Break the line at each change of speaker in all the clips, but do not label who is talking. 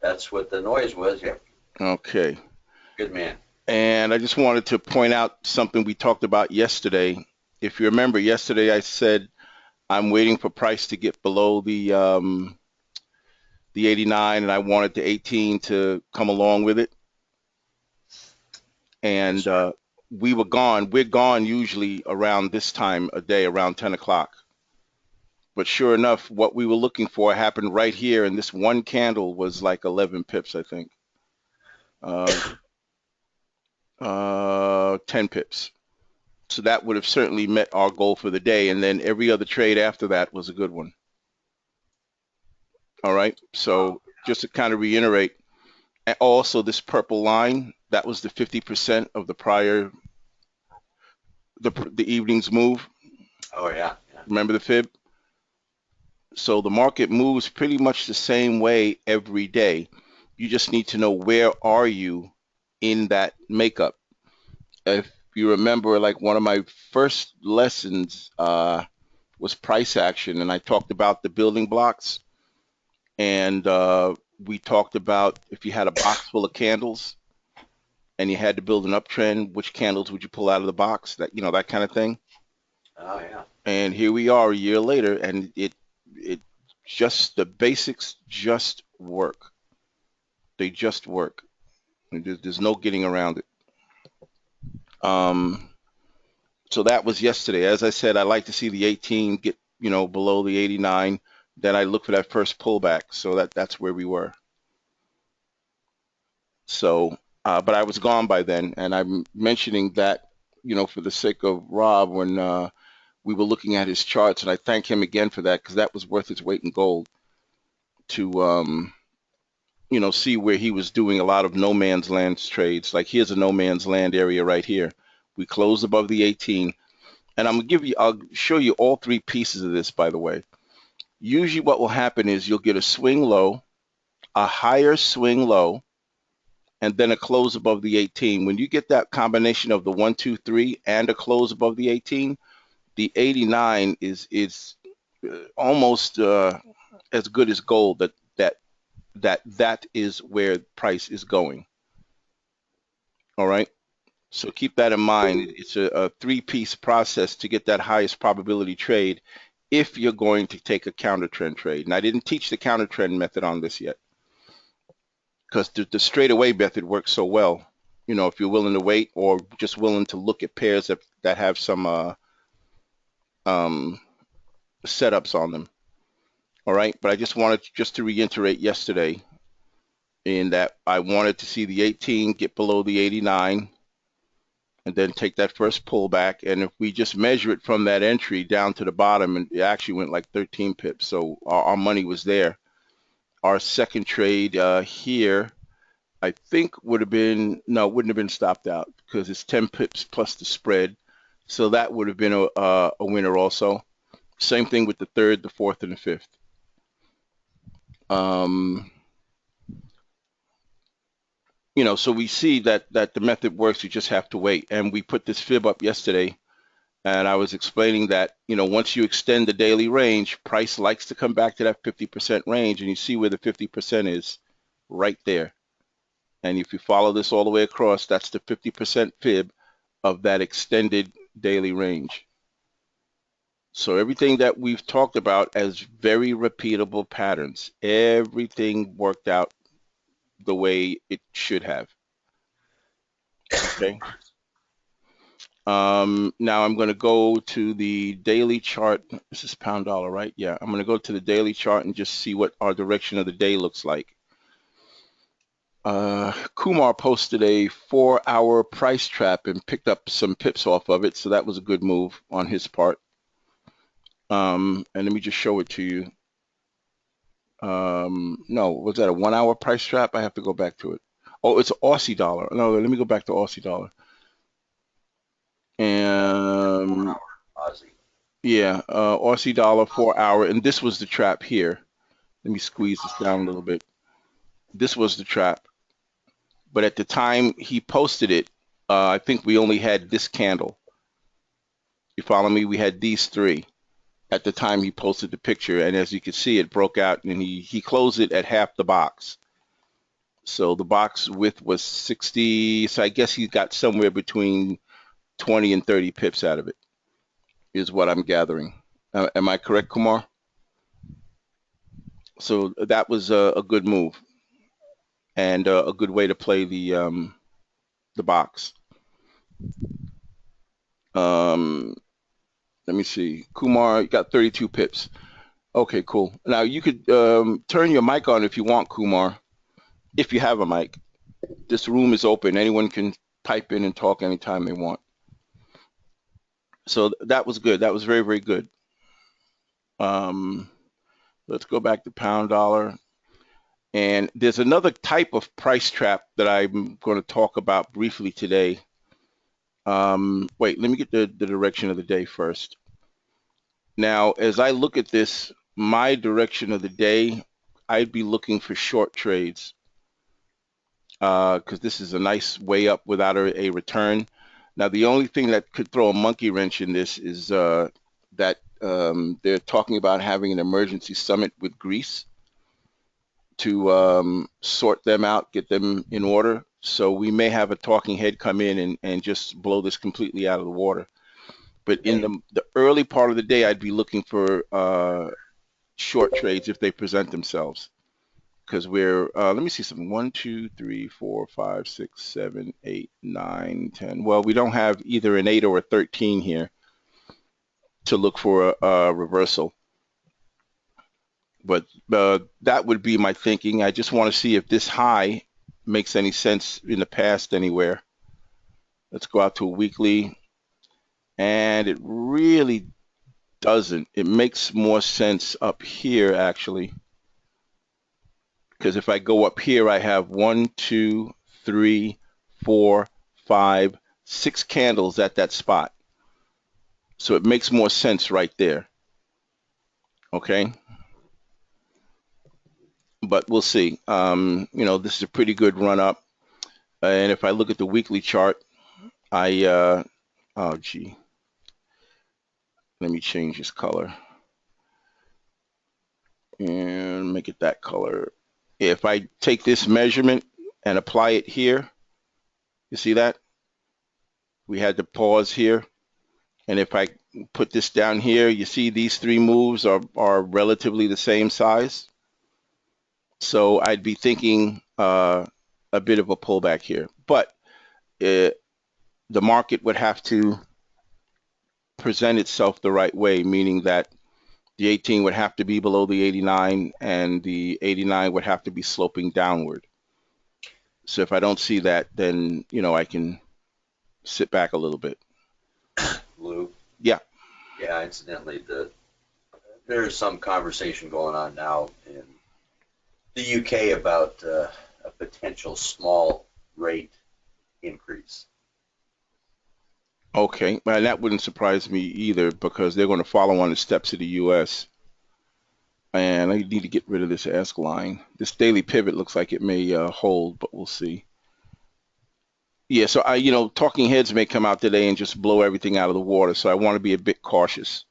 That's what the noise was. Yep.
Okay.
Good man.
And I just wanted to point out something we talked about yesterday. If you remember, yesterday I said I'm waiting for price to get below the 89, and I wanted the 18 to come along with it.
Yes,
And
sir.
we were gone. We're gone usually around this time of day, around 10 o'clock. But sure enough, what we were looking for happened right here, and this one candle was like 11 pips, I think. Uh, 10 pips. So that would have certainly met our goal for the day. And then every other trade after that was a good one. All right.
Wow.
So just to kind of reiterate, and also this purple line, that was the 50% of the prior, the evening's move.
Oh yeah. Yeah.
Remember the fib? So the market moves pretty much the same way every day. You just need to know where are you in that makeup. If you remember, like one of my first lessons was price action, and I talked about the building blocks, and we talked about if you had a box full of candles and you had to build an uptrend, which candles would you pull out of the box? That that kind of thing.
Oh yeah.
And here we are a year later, and it just the basics just work. They just work. There's no getting around it. Um, so that was yesterday. As I said, I like to see the 18 get below the 89. Then I look for that first pullback. So that's where we were. So, but I was gone by then, and I'm mentioning that for the sake of Rob when we were looking at his charts, and I thank him again for that because that was worth its weight in gold to see where he was doing a lot of no man's land trades. Like here's a no man's land area right here. We closed above the 18, and I'll show you all three pieces of this, by the way. Usually what will happen is you'll get a swing low, a higher swing low, and then a close above the 18. When you get that combination of the 1, 2, 3 and a close above the 18, the 89 is almost as good as gold. That is where price is going. All right. So keep that in mind. It's a three-piece process to get that highest probability trade if you're going to take a counter trend trade. And I didn't teach the counter trend method on this yet because the straightaway method works so well. If you're willing to wait or just willing to look at pairs that have some um, setups on them. All right. But I just wanted just to reiterate yesterday in that I wanted to see the 18 get below the 89 and then take that first pullback. And if we just measure it from that entry down to the bottom, and it actually went like 13 pips. So our money was there. Our second trade here, I think would have been, no, it wouldn't have been stopped out because it's 10 pips plus the spread. So that would have been a winner also. Same thing with the third, the fourth, and the fifth. Um, so we see that the method works. You just have to wait. And we put this fib up yesterday. And I was explaining that, once you extend the daily range, price likes to come back to that 50% range, and you see where the 50% is right there. And if you follow this all the way across, that's the 50% fib of that extended daily range. So everything that we've talked about as very repeatable patterns, everything worked out the way it should have. Okay. Now I'm going to go to the daily chart. This is pound dollar, right? Yeah, I'm going to go to the daily chart and just see what our direction of the day looks like. Kumar posted a 4-hour price trap and picked up some pips off of it, so that was a good move on his part. And let me just show it to you. No, was that a 1-hour price trap? I have to go back to it. Oh, it's Aussie dollar. No, let me go back to Aussie dollar.
Yeah.
And
4 hour Aussie.
yeah, Aussie dollar 4 hour, and this was the trap here. Let me squeeze this down a little bit. This was the trap, but at the time he posted it, I think we only had this candle. You follow me? We had these three at the time he posted the picture, and as you can see, it broke out, and he closed it at half the box. So the box width was 60. So I guess he got somewhere between 20 and 30 pips out of it, is what I'm gathering. Am I correct, Kumar? So that was a good move and a good way to play the box. Um, let me see. Kumar, you got 32 pips. Okay, cool. Now you could turn your mic on if you want, Kumar, if you have a mic. This room is open. Anyone can pipe in and talk anytime they want. So that was good. That was very, very good. Um, let's go back to pound dollar. And there's another type of price trap that I'm going to talk about briefly today. Wait, let me get the direction of the day first. Now, as I look at this, my direction of the day, I'd be looking for short trades because this is a nice way up without a return. Now, the only thing that could throw a monkey wrench in this is that they're talking about having an emergency summit with Greece to sort them out, get them in order. So we may have a talking head come in and just blow this completely out of the water. But in the early part of the day, I'd be looking for short trades if they present themselves. Because let me see something. 1, 2, 3, 4, 5, 6, 7, 8, 9, 10. Well, we don't have either an 8 or a 13 here to look for a reversal. But that would be my thinking. I just want to see if this high makes any sense in the past anywhere. Let's go out to a weekly. And it really doesn't. It makes more sense up here, actually. Because if I go up here, I have 1, 2, 3, 4, 5, 6 candles at that spot. So it makes more sense right there. Okay. But we'll see. This is a pretty good run up. And if I look at the weekly chart, oh gee, let me change this color and make it that color. If I take this measurement and apply it here, you see that? We had to pause here. And if I put this down here, you see these 3 moves are relatively the same size. So I'd be thinking a bit of a pullback here. But the market would have to present itself the right way, meaning that the 18 would have to be below the 89 and the 89 would have to be sloping downward. So if I don't see that, then, I can sit back a little bit.
Lou?
Yeah.
Yeah, incidentally, there's some conversation going on now in the UK about a potential small rate increase.
Okay, and that wouldn't surprise me either because they're going to follow on the steps of the U.S. And I need to get rid of this ask line. This daily pivot looks like it may hold, but we'll see. Yeah, so talking heads may come out today and just blow everything out of the water. So I want to be a bit cautious.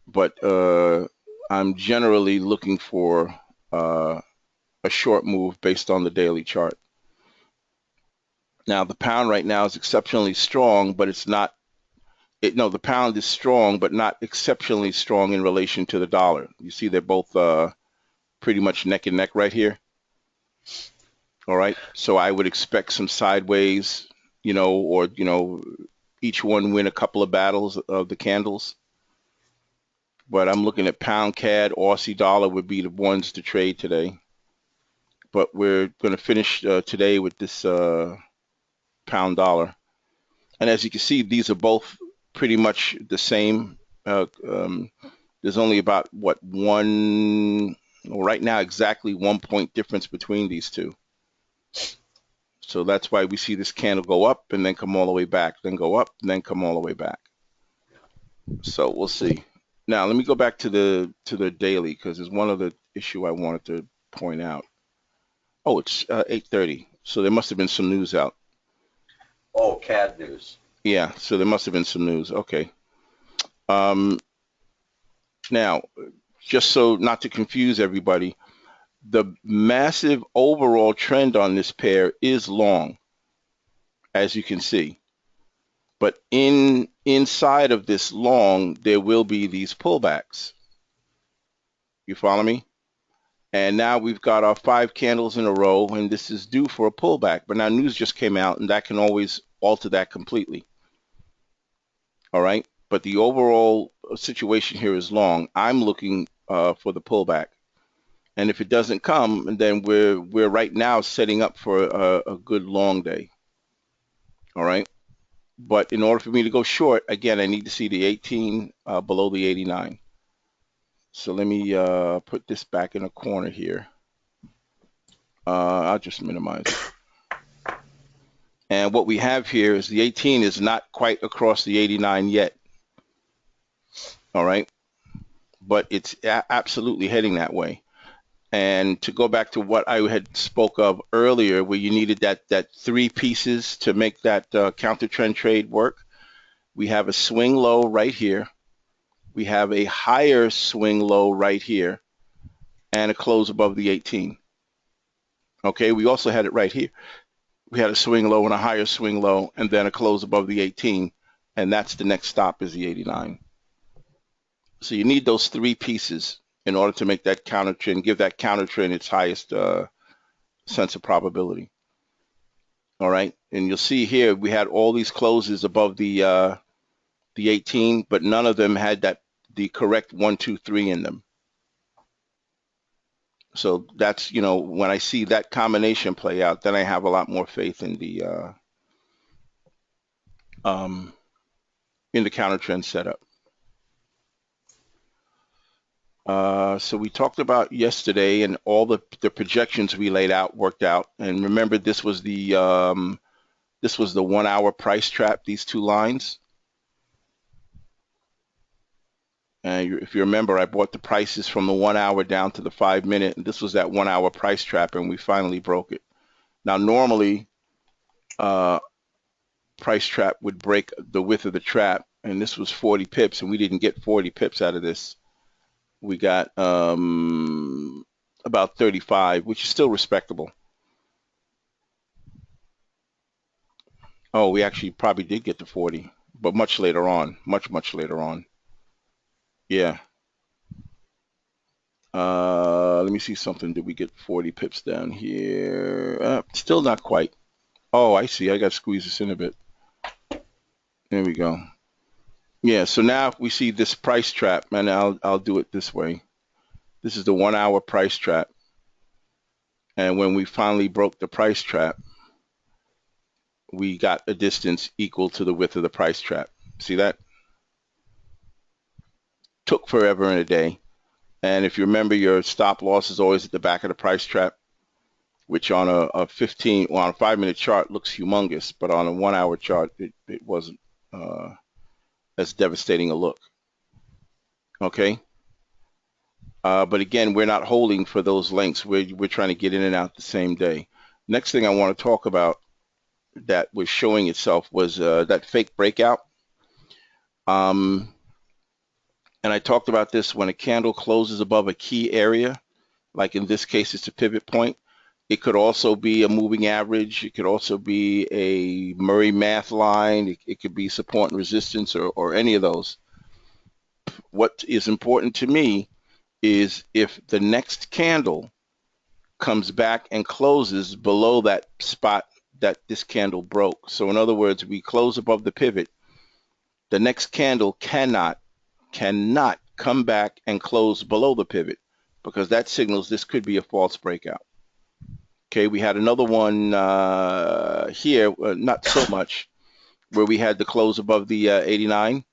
But I'm generally looking for a short move based on the daily chart. Now, the pound right now is exceptionally strong, but it's not. The pound is strong, but not exceptionally strong in relation to the dollar. You see, they're both pretty much neck and neck right here. All right. So I would expect some sideways, or each one win a couple of battles of the candles. But I'm looking at pound CAD, Aussie dollar would be the ones to trade today. But we're going to finish today with this pound dollar. And as you can see, these are both pretty much the same. There's only about right now exactly 1 point difference between these two. So that's why we see this candle go up and then come all the way back, then go up and then come all the way back. So we'll see. Now let me go back to the daily because there's one other issue I wanted to point out. Oh, it's 8:30. So there must have been some news out.
Oh, CAD news.
Yeah, so there must have been some news. Okay. Now, just so not to confuse everybody, The massive overall trend on this pair is long, as you can see. But inside of this long, there will be these pullbacks. You follow me? And now we've got our 5 candles in a row, and this is due for a pullback. But now news just came out, and that can always alter that completely. All right? But the overall situation here is long. I'm looking for the pullback. And if it doesn't come, then we're right now setting up for a good long day. All right? But in order for me to go short, again, I need to see the 18 below the 89. So let me put this back in a corner here. I'll just minimize it. And what we have here is the 18 is not quite across the 89 yet. All right. But it's absolutely heading that way. And to go back to what I had spoke of earlier, where you needed that 3 pieces to make that counter trend trade work, we have a swing low right here. We have a higher swing low right here and a close above the 18. Okay, we also had it right here. We had a swing low and a higher swing low and then a close above the 18, and that's the next stop is the 89. So you need those 3 pieces in order to make that counter trend, give that counter trend its highest sense of probability. All right, and you'll see here we had all these closes above the 18, but none of them had the correct 1, 2, 3 in them. So that's, when I see that combination play out, then I have a lot more faith in the counter trend setup. So we talked about yesterday, and all the projections we laid out worked out. And remember, this was the 1 hour price trap. These 2 lines. And if you remember, I brought the prices from the 1 hour down to the 5 minute, and this was that 1 hour price trap, and we finally broke it. Now, normally, price trap would break the width of the trap, and this was 40 pips, and we didn't get 40 pips out of this. We got about 35, which is still respectable. Oh, we actually probably did get to 40, but much later on, much later on. Yeah. Let me see something. Did we get 40 pips down here? Still not quite. Oh, I see. I got to squeeze this in a bit. There we go. Yeah, so now if we see this price trap, and I'll do it this way. This is the 1 hour price trap. And when we finally broke the price trap, we got a distance equal to the width of the price trap. See that? Took forever and a day. And if you remember, your stop loss is always at the back of the price trap, which on on a 5-minute chart looks humongous, but on a 1 hour chart, it wasn't as devastating a look. Okay. But again, we're not holding for those lengths. We're trying to get in and out the same day. Next thing I want to talk about that was showing itself was that fake breakout. And I talked about this when a candle closes above a key area, like in this case, it's a pivot point. It could also be a moving average. It could also be a Murray math line. It could be support and resistance or any of those. What is important to me is if the next candle comes back and closes below that spot that this candle broke. So in other words, we close above the pivot. The next candle cannot come back and close below the pivot because that signals this could be a false breakout. Okay, we had another one here, not so much, where we had the close above the 89.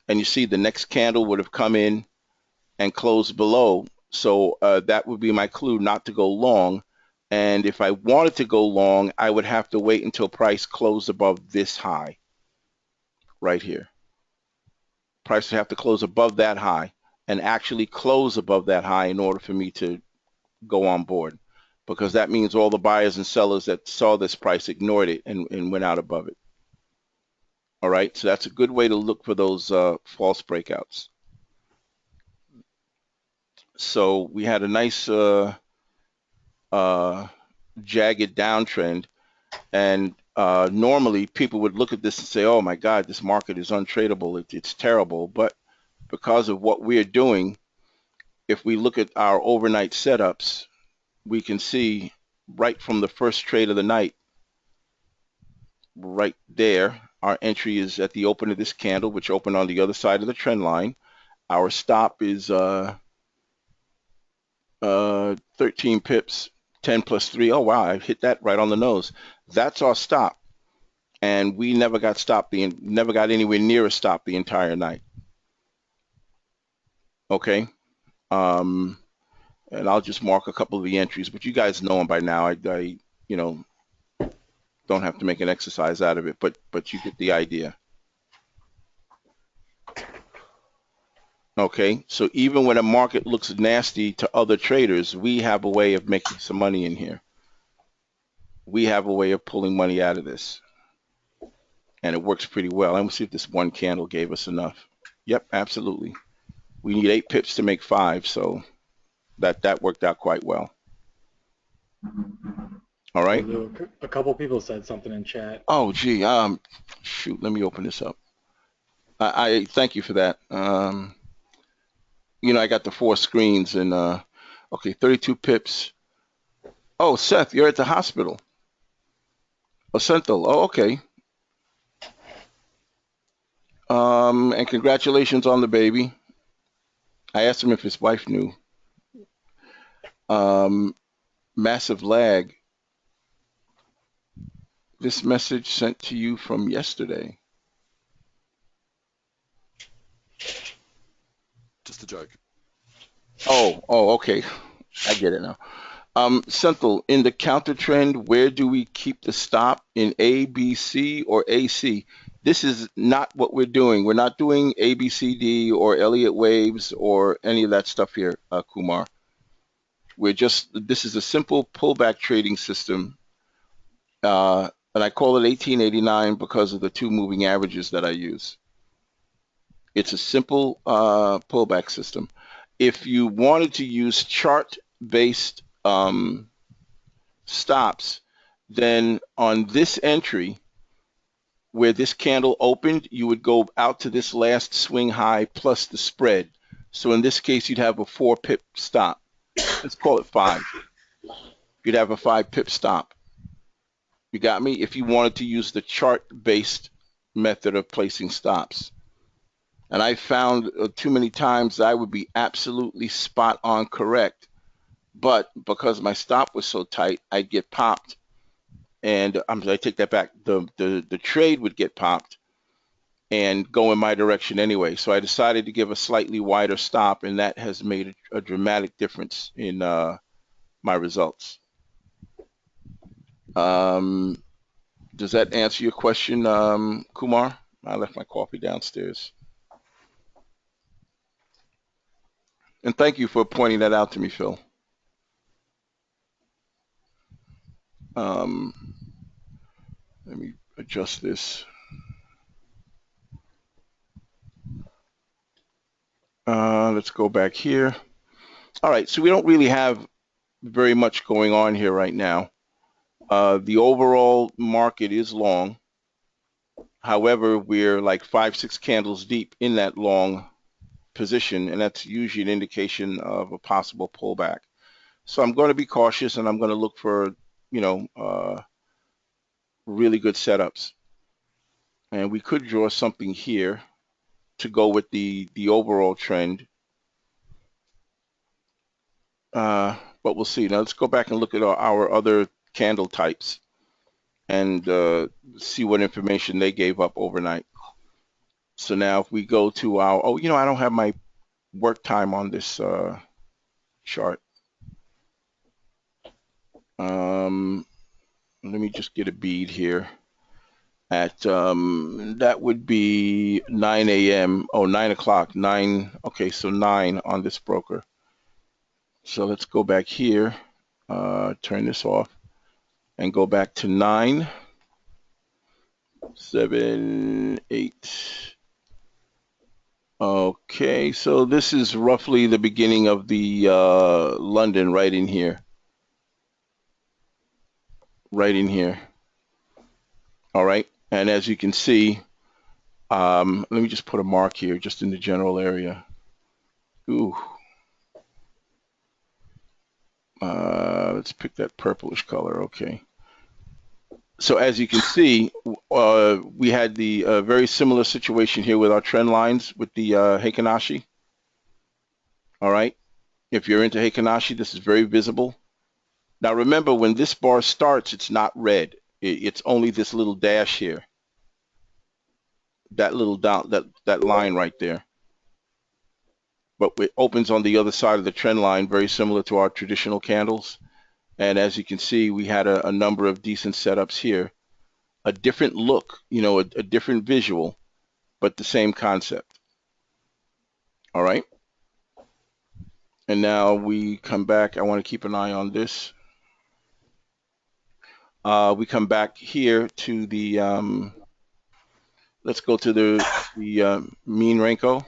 And you see the next candle would have come in and closed below. So that would be my clue not to go long. And if I wanted to go long, I would have to wait until price closed above this high right here. Price would have to close above that high and actually close above that high in order for me to go on board, because that means all the buyers and sellers that saw this price ignored it and went out above it. All right, so that's a good way to look for those false breakouts. So we had a nice jagged downtrend. And normally people would look at this and say, oh my God, this market is untradeable. It's terrible. But because of what we're doing, if we look at our overnight setups, we can see right from the first trade of the night, right there, our entry is at the open of this candle, which opened on the other side of the trend line. Our stop is 13 pips, 10 plus 3. Oh, wow, I hit that right on the nose. That's our stop. And we never got stopped, never got anywhere near a stop the entire night. Okay. And I'll just mark a couple of the entries, but you guys know them by now. I you know, don't have to make an exercise out of it, but you get the idea. Okay, so even when a market looks nasty to other traders, we have a way of making some money in here. We have a way of pulling money out of this, and it works pretty well. Let me see if this one candle gave us enough. Yep, absolutely. We need 8 pips to make 5, so that worked out quite well. All right.
A couple people said something in chat.
Oh, gee, shoot, let me open this up. I thank you for that. You know, I got the 4 screens and okay, 32 pips. Oh, Seth, you're at the hospital. Oh, Senthil. Oh, okay. And congratulations on the baby. I asked him if his wife knew. Massive lag. This message sent to you from yesterday.
Just a joke.
Oh, okay. I get it now. Senthil, in the counter trend, where do we keep the stop, in A, B, C, or AC? This is not what we're doing. We're not doing A, B, C, D, or Elliott waves, or any of that stuff here, Kumar. This is a simple pullback trading system, and I call it 1889 because of the 2 moving averages that I use. It's a simple pullback system. If you wanted to use chart-based stops, then on this entry, where this candle opened, you would go out to this last swing high plus the spread. So in this case, you'd have a 4 pip stop. Let's call it 5. You'd have a 5 pip stop. You got me? If you wanted to use the chart-based method of placing stops. And I found too many times I would be absolutely spot on correct, but because my stop was so tight, I'd get popped. And I take that back. The trade would get popped and go in my direction anyway. So I decided to give a slightly wider stop, and that has made a dramatic difference in my results. Does that answer your question, Kumar? I left my coffee downstairs. And thank you for pointing that out to me, Phil. Let me adjust this. Let's go back here. All right, so we don't really have very much going on here right now. The overall market is long. However, we're like 5-6 candles deep in that long position, and that's usually an indication of a possible pullback. So I'm going to be cautious, and I'm going to look for, really good setups. And we could draw something here to go with the overall trend. But we'll see. Now let's go back and look at our other candle types and see what information they gave up overnight. So now if we go to our, I don't have my work time on this chart. Let me just get a bead here at, that would be 9 a.m. Oh, 9 o'clock, 9. Okay, so 9 on this broker. So let's go back here, turn this off, and go back to 9, 7, 8. Okay, so this is roughly the beginning of the London right in here. right in here. All right. And as you can see, let me just put a mark here just in the general area. Ooh. Let's pick that purplish color. Okay. So as you can see, we had the very similar situation here with our trend lines with the Heikin Ashi. All right. If you're into Heikin Ashi, this is very visible. Now remember, when this bar starts, it's not red. It's only this little dash here. That little down, that line right there. But it opens on the other side of the trend line, very similar to our traditional candles. And as you can see, we had a number of decent setups here. A different look, you know, a different visual, but the same concept. All right. And now we come back. I want to keep an eye on this. We come back here to the, let's go to the mean Renko.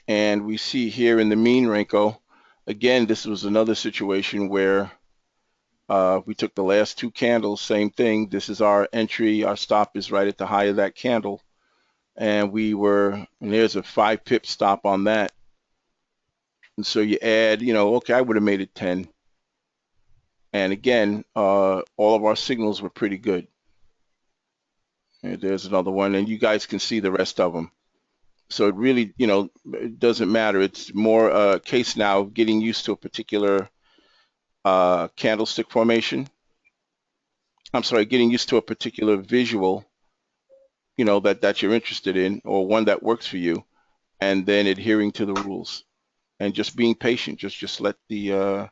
And we see here in the mean Renko, again, this was another situation where we took the last two candles, same thing. This is our entry. Our stop is right at the high of that candle. And and there's a 5 pip stop on that. And so you add, you know, okay, I would have made it 10. And again, all of our signals were pretty good. And there's another one, and you guys can see the rest of them. So it really, you know, it doesn't matter. It's more a case now of getting used to a particular candlestick formation. I'm sorry, getting used to a particular visual, you know, that you're interested in, or one that works for you, and then adhering to the rules and just being patient. Just let the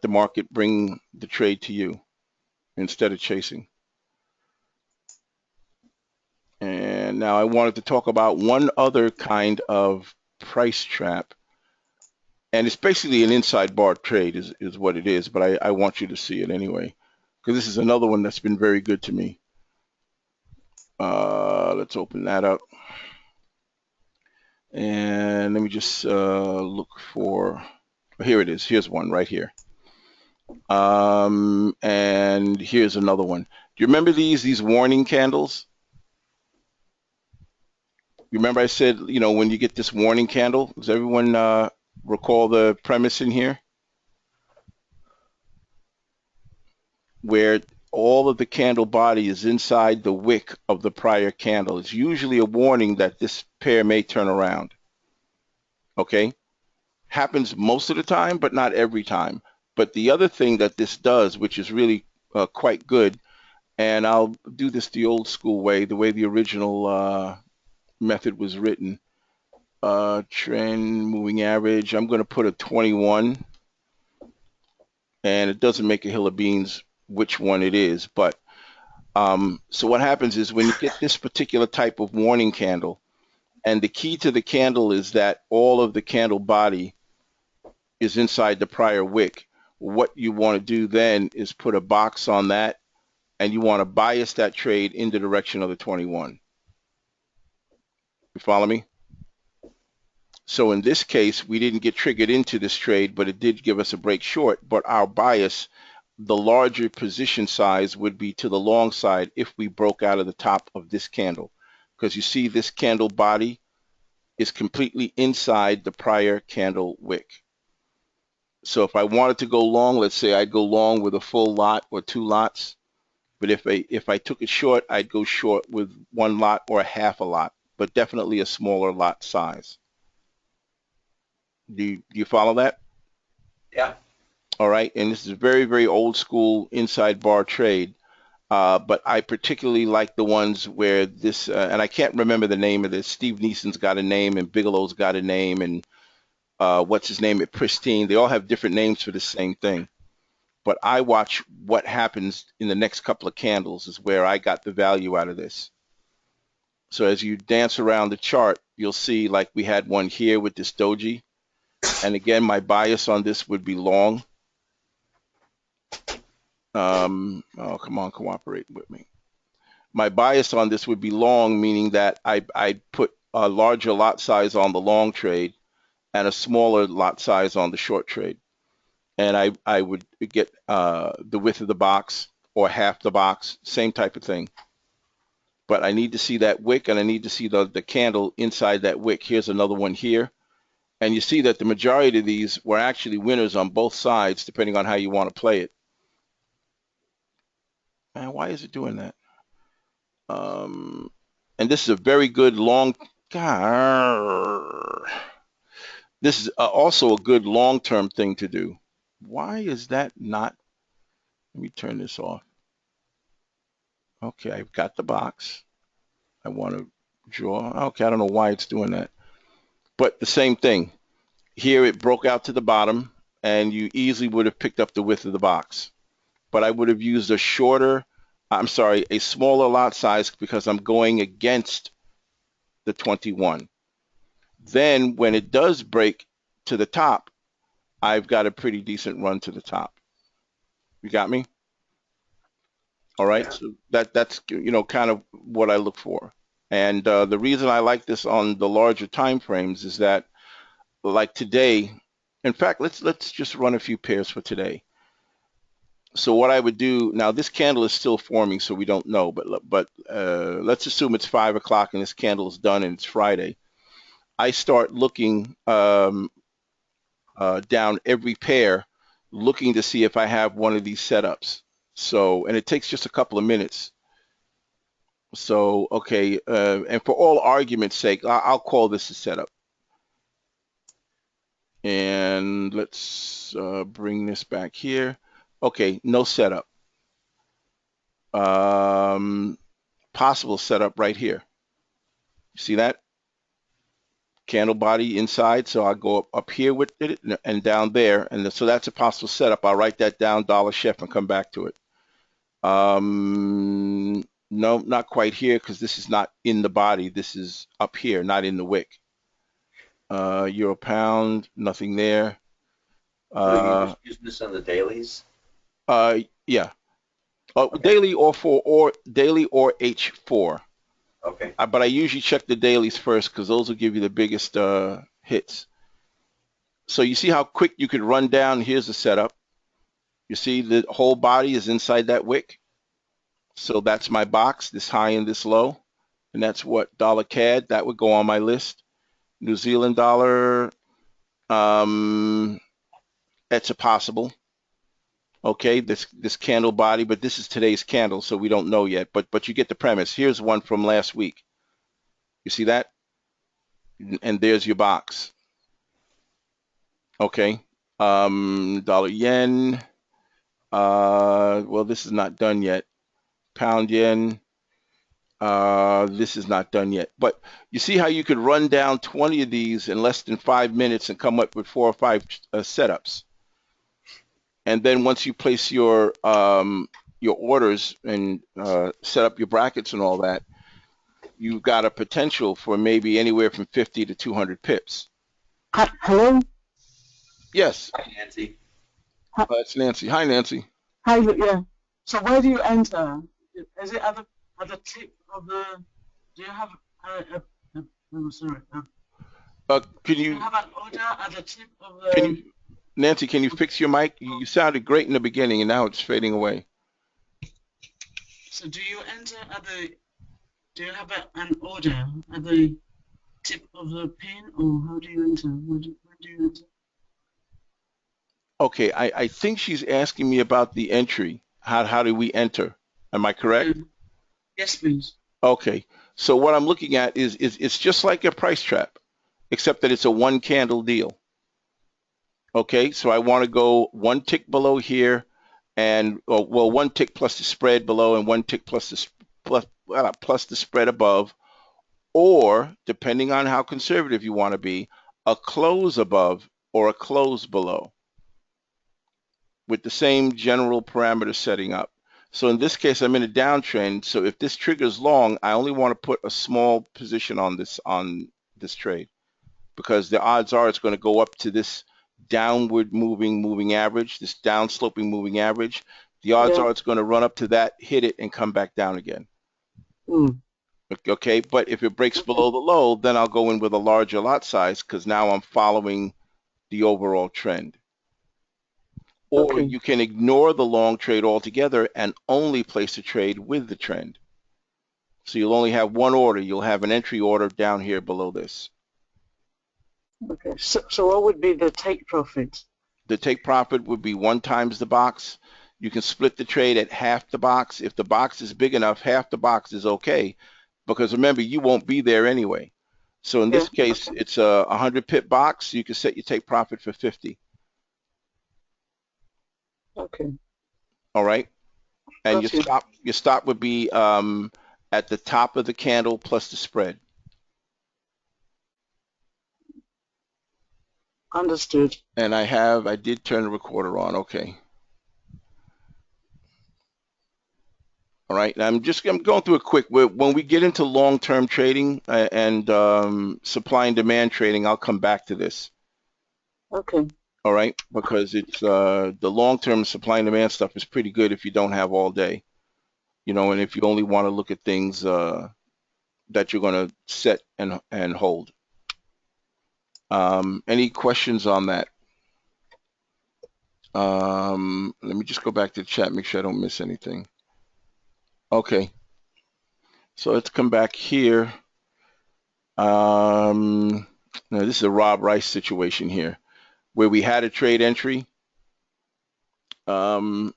market bring the trade to you instead of chasing. And now I wanted to talk about one other kind of price trap, and it's basically an inside bar trade is what it is, but I want you to see it anyway, because this is another one that's been very good to me. Let's open that up. And let me just look for, here it is. Here's one right here. And here's another one. Do you remember these warning candles? You remember I said, you know, when you get this warning candle, does everyone recall the premise in here? Where all of the candle body is inside the wick of the prior candle. It's usually a warning that this pair may turn around. Okay? Happens most of the time, but not every time. But the other thing that this does, which is really quite good, and I'll do this the old school way, the way the original method was written. Trend moving average, I'm going to put a 21, and it doesn't make a hill of beans which one it is, but so what happens is when you get this particular type of warning candle, and the key to the candle is that all of the candle body is inside the prior wick. What you want to do then is put a box on that, and you want to bias that trade in the direction of the 21. You follow me? So in this case, we didn't get triggered into this trade, but it did give us a break short. But our bias, the larger position size, would be to the long side if we broke out of the top of this candle. Because you see this candle body is completely inside the prior candle wick. So if I wanted to go long, let's say I'd go long with a full lot or 2 lots. But if I took it short, I'd go short with 1 lot or half a lot, but definitely a smaller lot size. Do you follow that?
Yeah.
All right. And this is a very, very old school inside bar trade. But I particularly like the ones where this, and I can't remember the name of this. Steve Neeson's got a name, and Bigelow's got a name, and what's his name at Pristine. They all have different names for the same thing. But I watch what happens in the next couple of candles is where I got the value out of this. So as you dance around the chart, you'll see like we had one here with this doji. And again, my bias on this would be long. Oh, come on, cooperate with me. My bias on this would be long, meaning that I put a larger lot size on the long trade and a smaller lot size on the short trade. and I would get the width of the box or half the box, same type of thing. But I need to see that wick, and I need to see the candle inside that wick. Here's another one here. And you see that the majority of these were actually winners on both sides, depending on how you want to play it. Man, why is it doing that? And this is a very good long, this is also a good long-term thing to do. Why is that not? Let me turn this off. Okay, I've got the box. I want to draw. Okay, I don't know why it's doing that. But the same thing. Here it broke out to the bottom, and you easily would have picked up the width of the box. But I would have used a smaller lot size because I'm going against the 21. Then when it does break to the top, I've got a pretty decent run to the top. You got me? All right.
Yeah.
So that's kind of what I look for. And the reason I like this on the larger time frames is that, like today, in fact, let's just run a few pairs for today. So what I would do now, this candle is still forming, so we don't know, but let's assume it's 5 o'clock and this candle is done and it's Friday. I start looking down every pair, looking to see if I have one of these setups. So, and it takes just a couple of minutes. So, okay, and for all argument's sake, I'll call this a setup. And let's bring this back here. Okay, no setup. Possible setup right here. See that? Candle body inside, so I'll go up here with it and down there, and so that's a possible setup. I'll write that down, Dollar Chef, and come back to it. No, not quite here because this is not in the body. This is up here, not in the wick. Euro pound, nothing there.
So you just use this on the dailies?
Yeah.
Okay.
Daily daily or H4.
Okay.
But I usually check the dailies first because those will give you the biggest hits. So you see how quick you could run down. Here's the setup. You see the whole body is inside that wick. So that's my box, this high and this low. And that's what dollar CAD, that would go on my list. New Zealand dollar, that's a possible. Okay, this candle body, but this is today's candle, so we don't know yet. But you get the premise. Here's one from last week. You see that? And there's your box. Okay. Dollar yen. Well, this is not done yet. Pound yen. This is not done yet. But you see how you could run down 20 of these in less than 5 minutes and come up with 4 or 5 setups. And then once you place your orders and set up your brackets and all that, you've got a potential for maybe anywhere from 50 to 200 pips.
Hello?
Yes,
Hi, Nancy.
that's Nancy. Hi, Nancy.
Hi, yeah. So where do you enter? Is it at the tip of the? Do you have sorry?
Can
Do
you
you have an order at the tip of
can
the?
you Nancy? Can you fix your mic? You sounded great in the beginning, and now it's fading away.
So do you enter at the? Do you have an order at the tip of the pin, or how do you enter? Where do you enter?
Okay, I think she's asking me about the entry. How do we enter? Am I correct?
Yes, please.
Okay, so what I'm looking at is it's just like a price trap, except that it's a one candle deal. Okay, so I want to go one tick below here, and well, one tick plus the spread below, and one tick plus the spread above, or depending on how conservative you want to be, a close above or a close below, with the same general parameter setting up. So in this case, I'm in a downtrend. So if this triggers long, I only want to put a small position on this trade, because the odds are it's going to go up to this downward moving average, this down sloping moving average. The odds are it's going to run up to that, hit it, and come back down again. Okay, but if it breaks below the low, then I'll go in with a larger lot size because now I'm following the overall trend. or
Okay.
you can ignore the long trade altogether and only place a trade with the trend. So you'll only have one order. You'll have an entry order down here below this.
Okay. So what would be the take profit?
The take profit would be 1 times the box. You can split the trade at half the box. If the box is big enough, half the box is okay, because remember, you won't be there anyway. So in this case,
Okay.
it's a 100 pip box. You can set your take profit for 50.
Okay.
All right. And
Got you.
your stop would be at the top of the candle plus the spread.
Understood.
And I did turn the recorder on. Okay. All right. I'm going through it quick. When we get into long-term trading and supply and demand trading, I'll come back to this.
Okay.
All right. Because it's the long-term supply and demand stuff is pretty good if you don't have all day, and if you only want to look at things that you're going to set and hold. Any questions on that? Let me just go back to the chat, make sure I don't miss anything. Okay. So let's come back here. Now this is a Rob Rice situation here, where we had a trade entry, and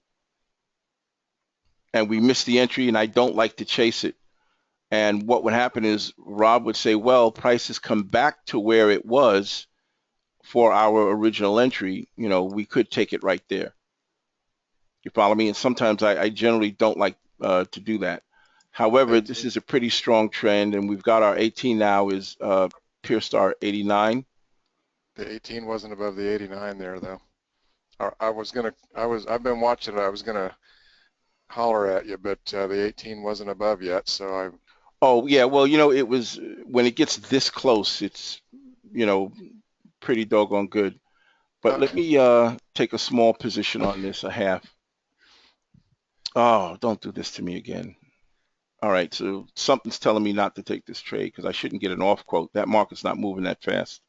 we missed the entry, and I don't like to chase it. And what would happen is Rob would say, well, prices come back to where it was for our original entry. We could take it right there. You follow me? And sometimes I generally don't like to do that. However, this is a pretty strong trend, and we've got our 18 now is Pure Star 89.
The 18 wasn't above the 89 there, though. I've been watching it. I was gonna holler at you, but the 18 wasn't above yet, so I.
Oh yeah, well, it was when it gets this close, it's pretty doggone good. But let me take a small position on this, a half. Oh, don't do this to me again. All right, so something's telling me not to take this trade because I shouldn't get an off quote. That market's not moving that fast.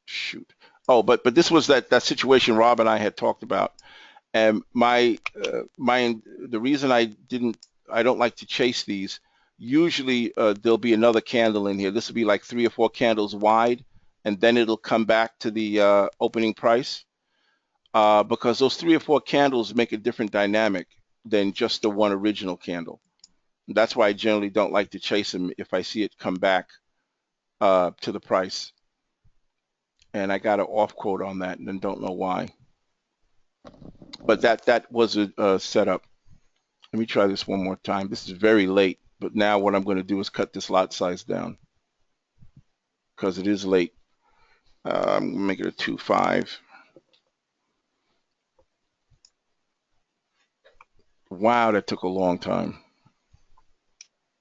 Shoot. Oh, but this was that situation Rob and I had talked about. And the reason I don't like to chase these. Usually there'll be another candle in here. This will be like 3 or 4 candles wide, and then it'll come back to the opening price. Because those 3 or 4 candles make a different dynamic than just the one original candle. That's why I generally don't like to chase them if I see it come back to the price. And I got an off quote on that and don't know why. But that was a setup. Let me try this one more time. This is very late, but now what I'm going to do is cut this lot size down because it is late. I'm going to make it a 2.5. Wow, that took a long time.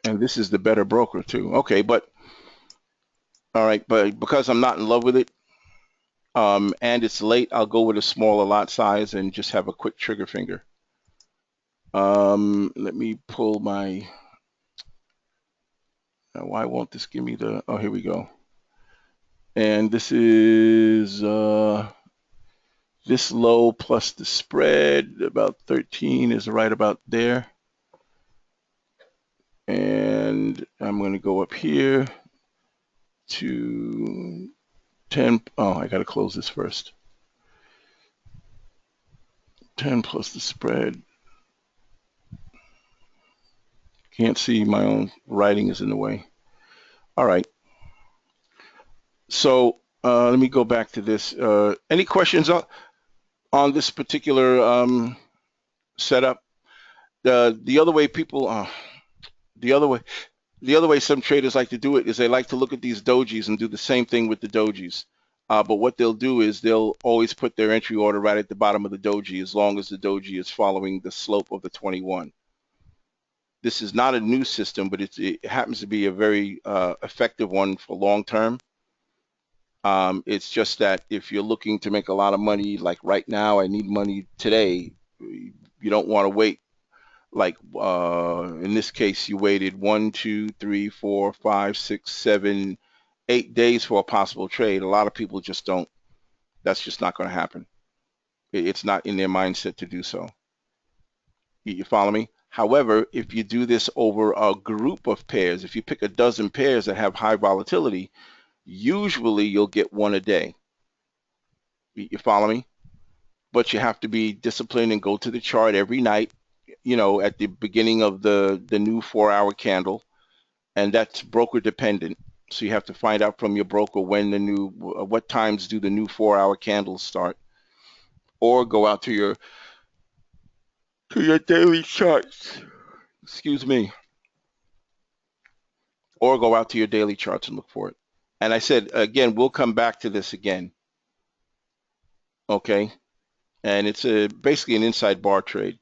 And this is the better broker too. Okay, but all right, but because I'm not in love with it, and it's late, I'll go with a smaller lot size and just have a quick trigger finger. Let me pull my. Why won't this give me the? Oh, here we go. And this is this low plus the spread, about 13 is right about there. And I'm going to go up here to 10. Oh, I got to close this first. 10 plus the spread. Can't see, my own writing is in the way. All right. So let me go back to this. Any questions on this particular setup? The other way people, the other way some traders like to do it is they like to look at these dojis and do the same thing with the dojis. But what they'll do is they'll always put their entry order right at the bottom of the doji as long as the doji is following the slope of the 21. This is not a new system, but it happens to be a very effective one for long term. It's just that if you're looking to make a lot of money, like right now, I need money today, you don't want to wait. Like in this case, you waited 1, 2, 3, 4, 5, 6, 7, 8 days for a possible trade. A lot of people just don't. That's just not going to happen. It's not in their mindset to do so. You follow me? However, if you do this over a group of pairs, if you pick a dozen pairs that have high volatility, usually you'll get one a day. You follow me? But you have to be disciplined and go to the chart every night, at the beginning of the new 4-hour candle, and that's broker dependent. So you have to find out from your broker what times do the new 4-hour candles start, or go out to your daily charts. Excuse me. Or go out to your daily charts and look for it. And I said, again, we'll come back to this again. Okay. And it's basically an inside bar trade.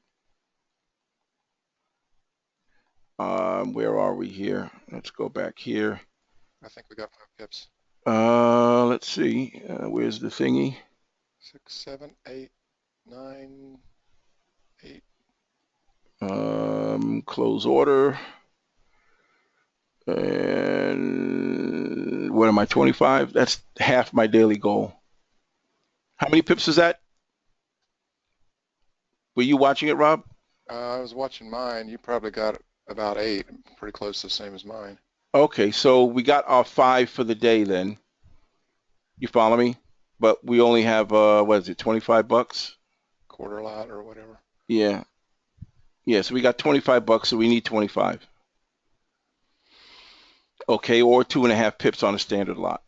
Where are we here? Let's go back here.
I think we got 5 pips.
Let's see. Where's the thingy?
6, 7, 8, 9, 8.
Close order. And what am I, 25? That's half my daily goal. How many pips is that? Were you watching it, Rob?
I was watching mine. You probably got about 8, pretty close to the same as mine.
Okay, so we got our 5 for the day then. You follow me? But we only have, what is it, 25 bucks?
Quarter lot or whatever.
Yeah. Yeah, so we got 25 bucks, so we need 25. Okay, or 2.5 pips on a standard lot.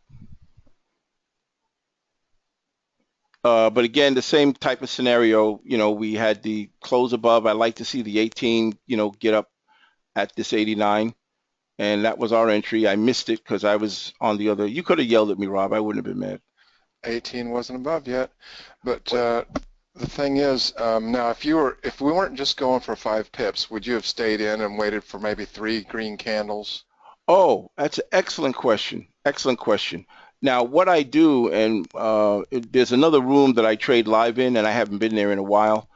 But again, the same type of scenario, we had the close above. I like to see the 18, get up at this 89. And that was our entry. I missed it because I was on the other. You could have yelled at me, Rob. I wouldn't have been mad.
18 wasn't above yet. But the thing is, now if we weren't just going for 5 pips, would you have stayed in and waited for maybe 3 green candles?
Oh, that's an excellent question. Excellent question. Now, what I do, and there's another room that I trade live in, and I haven't been there in a while,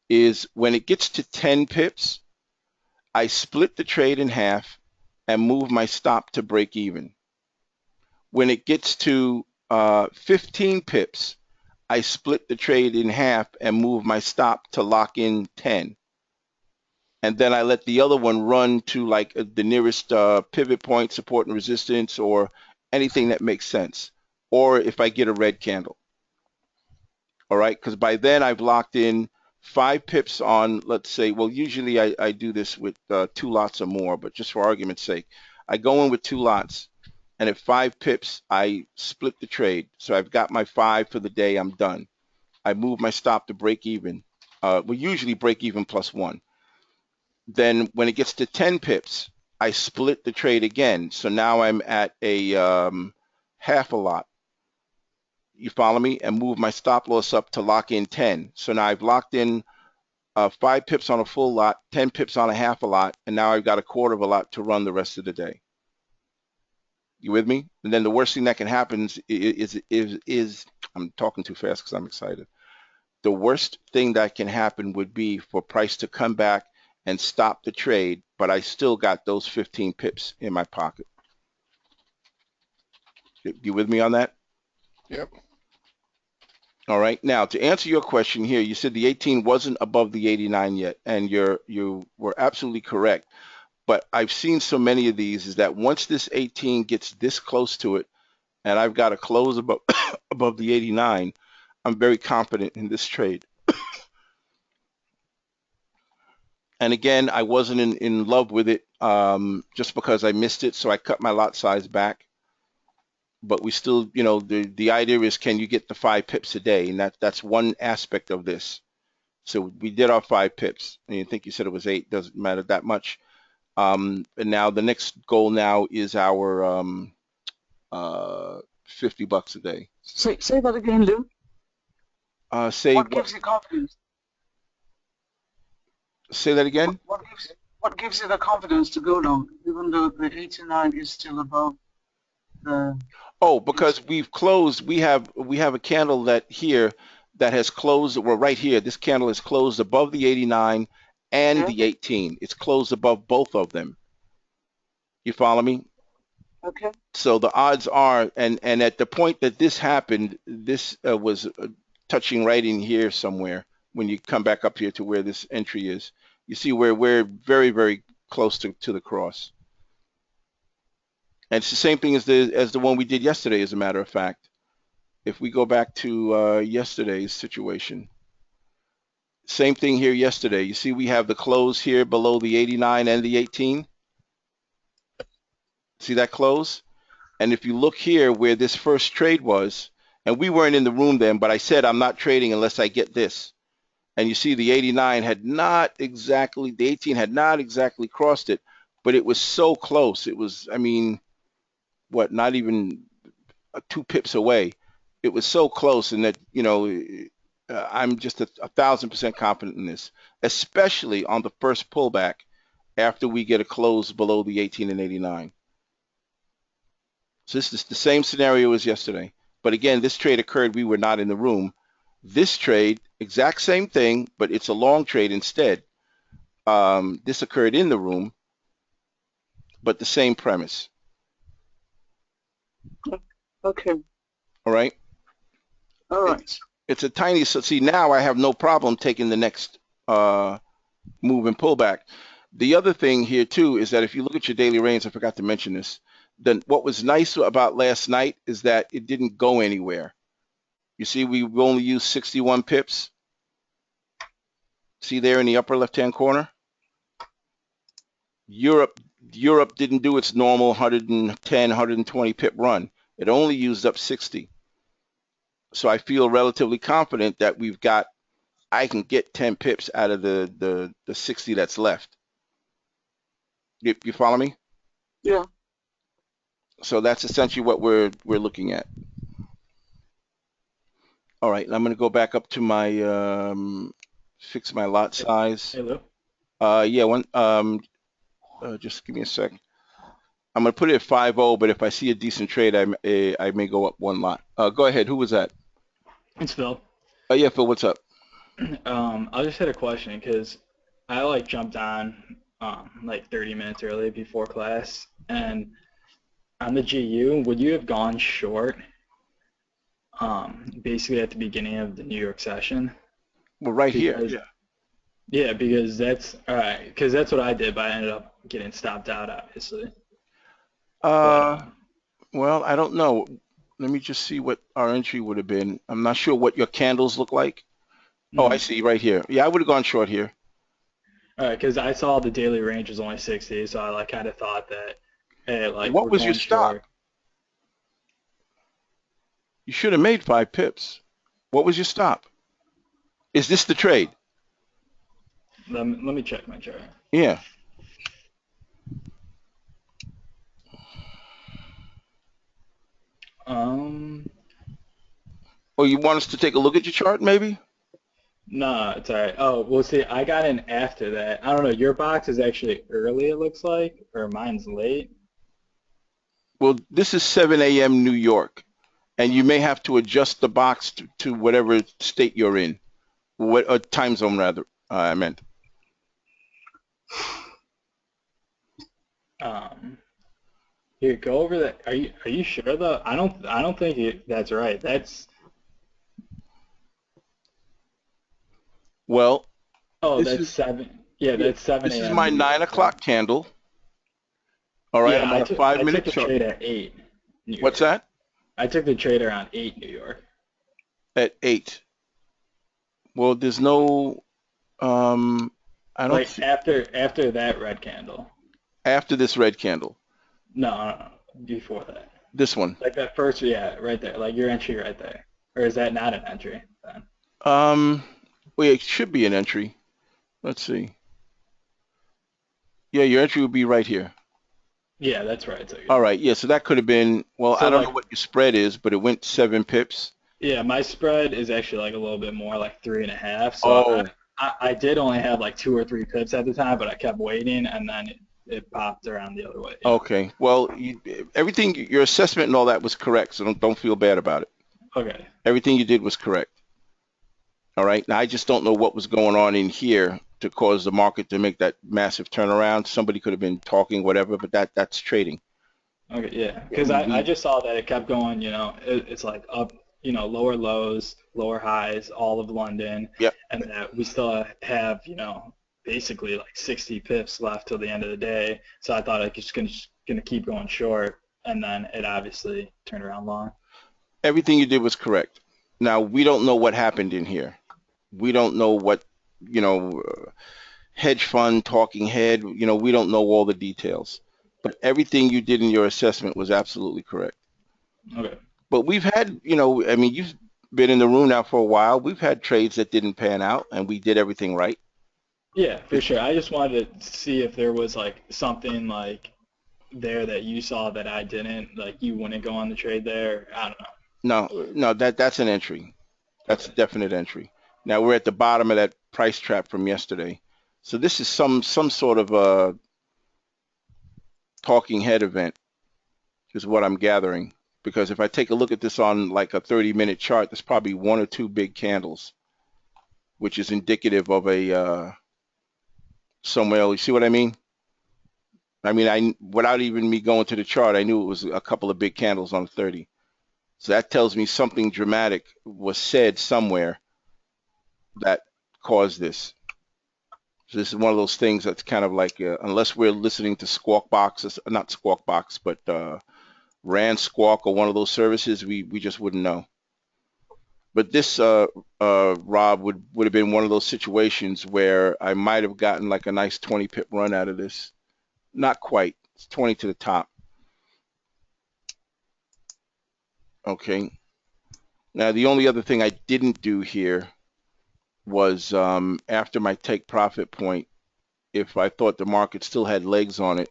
is when it gets to 10 pips, I split the trade in half and move my stop to break even. When it gets to 15 pips, I split the trade in half and move my stop to lock in 10. And then I let the other one run to like the nearest pivot point, support and resistance, or anything that makes sense. Or if I get a red candle. All right, because by then I've locked in 5 pips on, let's say, well, usually I do this with 2 lots or more, but just for argument's sake, I go in with 2 lots, and at 5 pips, I split the trade. So I've got my 5 for the day, I'm done. I move my stop to break even. We usually break even plus 1. Then when it gets to 10 pips, I split the trade again. So now I'm at a half a lot. You follow me? And move my stop loss up to lock in 10. So now I've locked in 5 pips on a full lot, 10 pips on a half a lot, and now I've got a quarter of a lot to run the rest of the day. You with me? And then the worst thing that can happen is I'm talking too fast because I'm excited. The worst thing that can happen would be for price to come back and stop the trade, but I still got those 15 pips in my pocket. You with me on that?
Yep.
All right. Now, to answer your question here, you said the 18 wasn't above the 89 yet, and you were absolutely correct. But I've seen so many of these is that once this 18 gets this close to it, and I've got a close above above the 89, I'm very confident in this trade. And again, I wasn't in love with it just because I missed it, so I cut my lot size back. But we still, the idea is, can you get the 5 pips a day? And that's one aspect of this. So we did our 5 pips. And you think you said it was 8, doesn't matter that much. And now the next goal now is our $50 a day.
Say that again, Lou. What gives you confidence?
Say that again?
What gives you the confidence to go long, even though the 89 is still above the...
Oh, because we've closed. We have a candle that has closed. Well, right here, this candle is closed above the 89 and the 18. It's closed above both of them. You follow me?
Okay.
So the odds are, and at the point that this happened, this was touching right in here somewhere when you come back up here to where this entry is. You see where we're very, very close to the cross. And it's the same thing as the one we did yesterday, as a matter of fact. If we go back to yesterday's situation, same thing here yesterday. You see we have the close here below the 89 and the 18. See that close? And if you look here where this first trade was, and we weren't in the room then, but I said I'm not trading unless I get this. And you see the 89 had not exactly, the 18 had not exactly crossed it, but it was so close. It was, I mean, what, not even 2 pips away. It was so close, and that, you know, I'm just 1,000% confident in this, especially on the first pullback after we get a close below the 18 and 89. So this is the same scenario as yesterday. But again, this trade occurred, we were not in the room. This trade, exact same thing, but it's a long trade instead. This occurred in the room, but the same premise.
Okay.
All right?
All right.
It's a tiny, so see, now I have no problem taking the next move and pullback. The other thing here too is that if you look at your daily range, I forgot to mention this, then what was nice about last night is that it didn't go anywhere. You see, we only used 61 pips. See there in the upper left-hand corner? Europe didn't do its normal 110, 120 pip run. It only used up 60. So I feel relatively confident that I can get 10 pips out of the 60 that's left. You follow me?
Yeah.
So that's essentially what we're looking at. All right, I'm going to go back up to my fix my lot size.
Hey, Lou.
Yeah, just give me a sec. I'm going to put it at 5-0, but if I see a decent trade, I may go up 1 lot. Go ahead. Who was that?
It's Phil.
Yeah, Phil, what's up?
I just had a question because I jumped on 30 minutes early before class, and on the GU, would you have gone short basically at the beginning of the New York session?
Well, right here.
Because-
Yeah.
Yeah, because that's all right. Because that's what I did, but I ended up getting stopped out, obviously.
Well, I don't know. Let me just see what our entry would have been. I'm not sure what your candles look like. Oh, I see right here. Yeah, I would have gone short here.
All right, because I saw the daily range was only 60, so I kind of thought that, hey,
What
we're
was your
going
stop?
short.
You should have made 5 pips. What was your stop? Is this the trade?
Let me check my chart.
Yeah. Or you want us to take a look at your chart, maybe?
No, it's all right. Oh, well, see, I got in after that. I don't know. Your box is actually early, it looks like, or mine's late.
Well, this is 7 a.m. New York, and you may have to adjust the box to whatever state you're in, what time zone rather. I meant.
Here, go over that. Are you sure though? I don't think that's right. That's
Well,
oh,
this
that's
is
7. Yeah, that's 7
this is
a.m.
my
New
9
York.
o'clock candle. All right,
Yeah,
I'm on a
I
5-minute
took the
chart.
trade at 8. New
What's
York.
that?
I took the trade around 8 New York.
At 8. Well, there's no. I don't see
After that red candle.
after this red candle.
No, before that.
This one.
Like that first, yeah, right there. Like your entry right there. Or is that not an entry then?
Well, yeah, it should be an entry. Let's see. Yeah, your entry would be right here.
Yeah, that's right. So
All right. Yeah, so that could have been. Well,
So,
I don't
like-
know what your spread is, but it went 7 pips.
yeah, my spread is actually like a little bit more, like 3.5. So
Oh.
I did only have like 2 or 3 pips at the time, but I kept waiting, and then it popped around the other way.
Okay. Well, everything, your assessment and all that was correct, so don't feel bad about it.
Okay.
Everything you did was correct. All right. Now I just don't know what was going on in here to cause the market to make that massive turnaround. Somebody could have been talking, whatever, but that's trading.
Okay, yeah. Because I just saw that it kept going, it's like up lower lows, lower highs, all of London,
Yep.
and that we still have, basically like 60 pips left till the end of the day. So I thought it was just gonna keep going short, and then it obviously turned around long.
Everything you did was correct. Now, we don't know what happened in here. We don't know what, you know, hedge fund, talking head, we don't know all the details. But everything you did in your assessment was absolutely correct.
Okay.
But we've had, I mean, you've been in the room now for a while. We've had trades that didn't pan out, and we did everything right.
Yeah, for sure. I just wanted to see if there was like something like there that you saw that I didn't, like you wouldn't go on the trade there. I don't know.
No, that's an entry. That's a
Okay.
definite entry. Now we're at the bottom of that price trap from yesterday. So this is some sort of a talking head event, is what I'm gathering. Because if I take a look at this on like a 30-minute chart, there's probably one or two big candles, which is indicative of a somewhere. You see what I mean? I mean, without even me going to the chart, I knew it was a couple of big candles on 30. So that tells me something dramatic was said somewhere that caused this. So this is one of those things that's kind of like, unless we're listening to Squawk Box, not Squawk Box, but Rand Squawk or one of those services, we just wouldn't know. But this, Rob, would have been one of those situations where I might have gotten like a nice 20 pip run out of this. Not quite. It's 20 to the top. Okay. Now, the only other thing I didn't do here was after my take profit point, if I thought the market still had legs on it,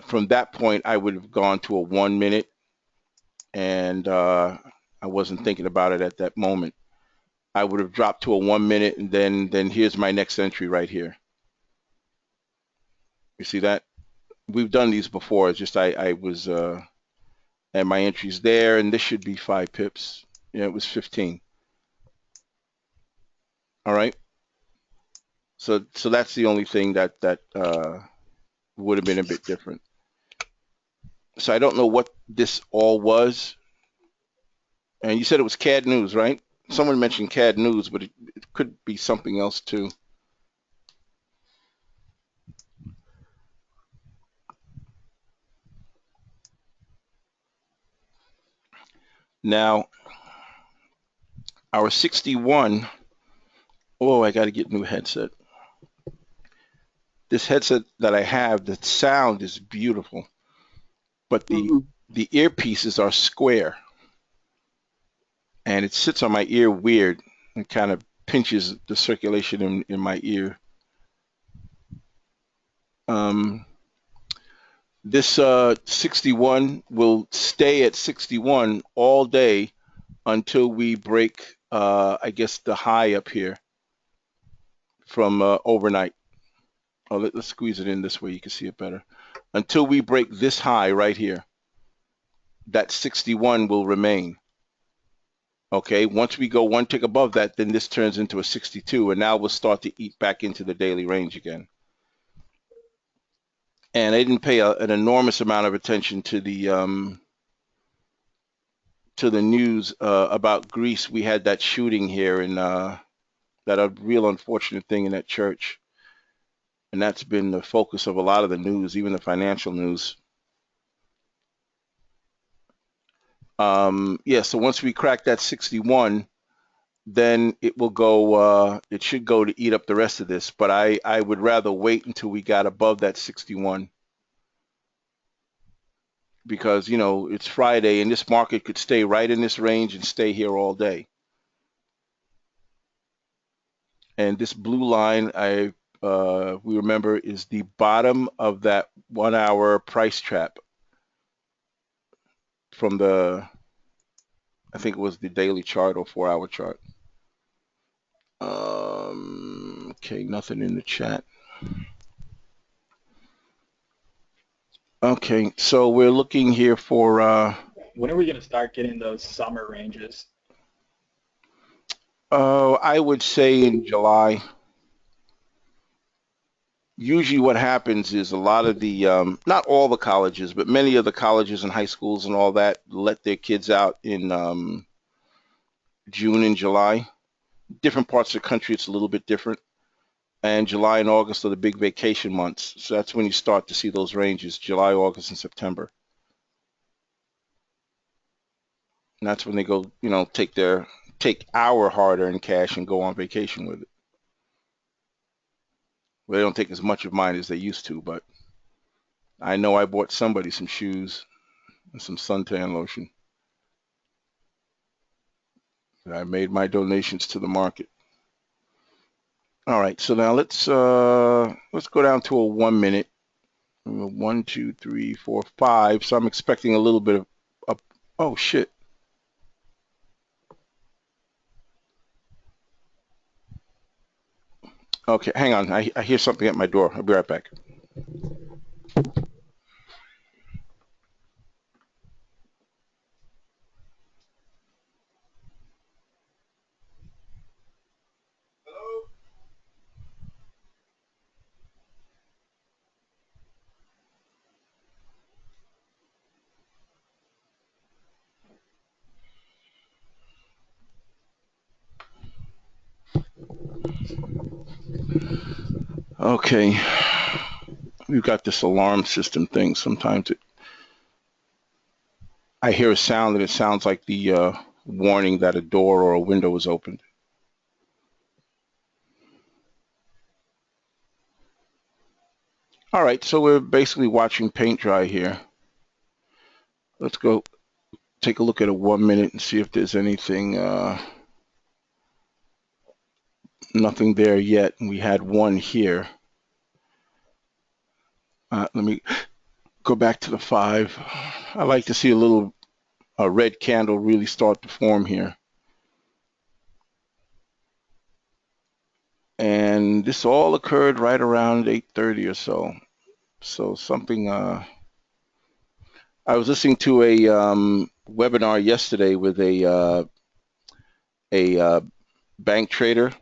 from that point, I would have gone to a 1 minute, and I wasn't thinking about it at that moment. I would have dropped to a 1 minute, and then here's my next entry right here. You see that? We've done these before. It's just I was, and my entry's there, and this should be 5 pips. Yeah, it was 15. All right. So that's the only thing that would have been a bit different. So I don't know what this all was. And you said it was CAD News, right? Someone mentioned CAD News, but it could be something else too. Now, our 61, oh, I got to get a new headset. This headset that I have, the sound is beautiful, but the earpieces are square. And it sits on my ear weird and kind of pinches the circulation in my ear. This 61 will stay at 61 all day until we break, I guess, the high up here from overnight. Oh, let's squeeze it in this way you can see it better. Until we break this high right here, that 61 will remain. Okay, once we go one tick above that, then this turns into a 62, and now we'll start to eat back into the daily range again. And I didn't pay an enormous amount of attention to the news about Greece. We had that shooting here, and that a real unfortunate thing in that church. And that's been the focus of a lot of the news, even the financial news. Yeah, so once we crack that 61, then it will go, it should go to eat up the rest of this. But I would rather wait until we got above that 61. Because, it's Friday and this market could stay right in this range and stay here all day. And this blue line, we remember, is the bottom of that 1 hour price trap from the, I think it was the daily chart or 4 hour chart. Okay, nothing in the chat. Okay, so we're looking here for
When are we going to start getting those summer ranges?
I would say in July. Usually what happens is a lot of the, not all the colleges, but many of the colleges and high schools and all that let their kids out in June and July. Different parts of the country, it's a little bit different. And July and August are the big vacation months. So that's when you start to see those ranges, July, August, and September. And that's when they go, take our hard-earned cash and go on vacation with it. Well, they don't take as much of mine as they used to, but I know I bought somebody some shoes and some suntan lotion. And I made my donations to the market. All right, so now let's go down to a 1 minute. 1, 2, 3, 4, 5. So I'm expecting a little bit of up. Oh shit. Okay, hang on. I hear something at my door. I'll be right back. Okay, we've got this alarm system thing. Sometimes I hear a sound and it sounds like the warning that a door or a window is opened. All right, so we're basically watching paint dry here. Let's go take a look at a 1 minute and see if there's anything, nothing there yet. We had one here. Let me go back to the 5. I like to see a red candle really start to form here. And this all occurred right around 8:30 or so. So something, I was listening to a webinar yesterday with a bank trader,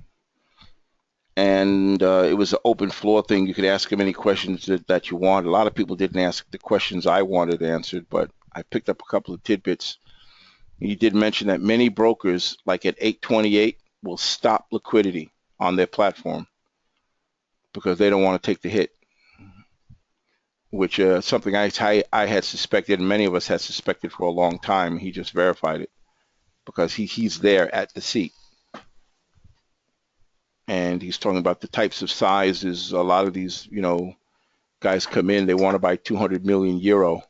and it was an open floor thing. You could ask him any questions that you want. A lot of people didn't ask the questions I wanted answered, but I picked up a couple of tidbits. He did mention that many brokers, like at 8:28, will stop liquidity on their platform because they don't want to take the hit, which something I had suspected, and many of us had suspected for a long time. He just verified it because he's there at the seat. And he's talking about the types of sizes. A lot of these, guys come in, they want to buy 200 million euro,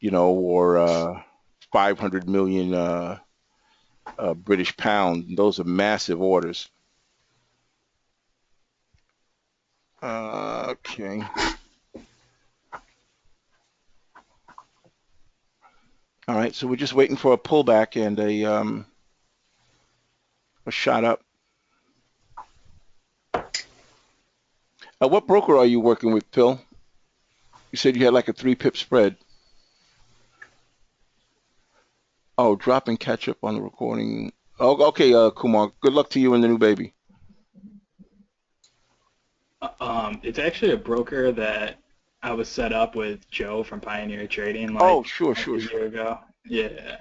or 500 million British pound. Those are massive orders. Okay. All right, so we're just waiting for a pullback and a shot up. What broker are you working with, Phil? You said you had like a 3-pip spread. Oh, drop and catch up on the recording. Oh, okay, Kumar. Good luck to you and the new baby.
It's actually a broker that I was set up with Joe from Pioneer Trading
sure.
a year ago. Yeah.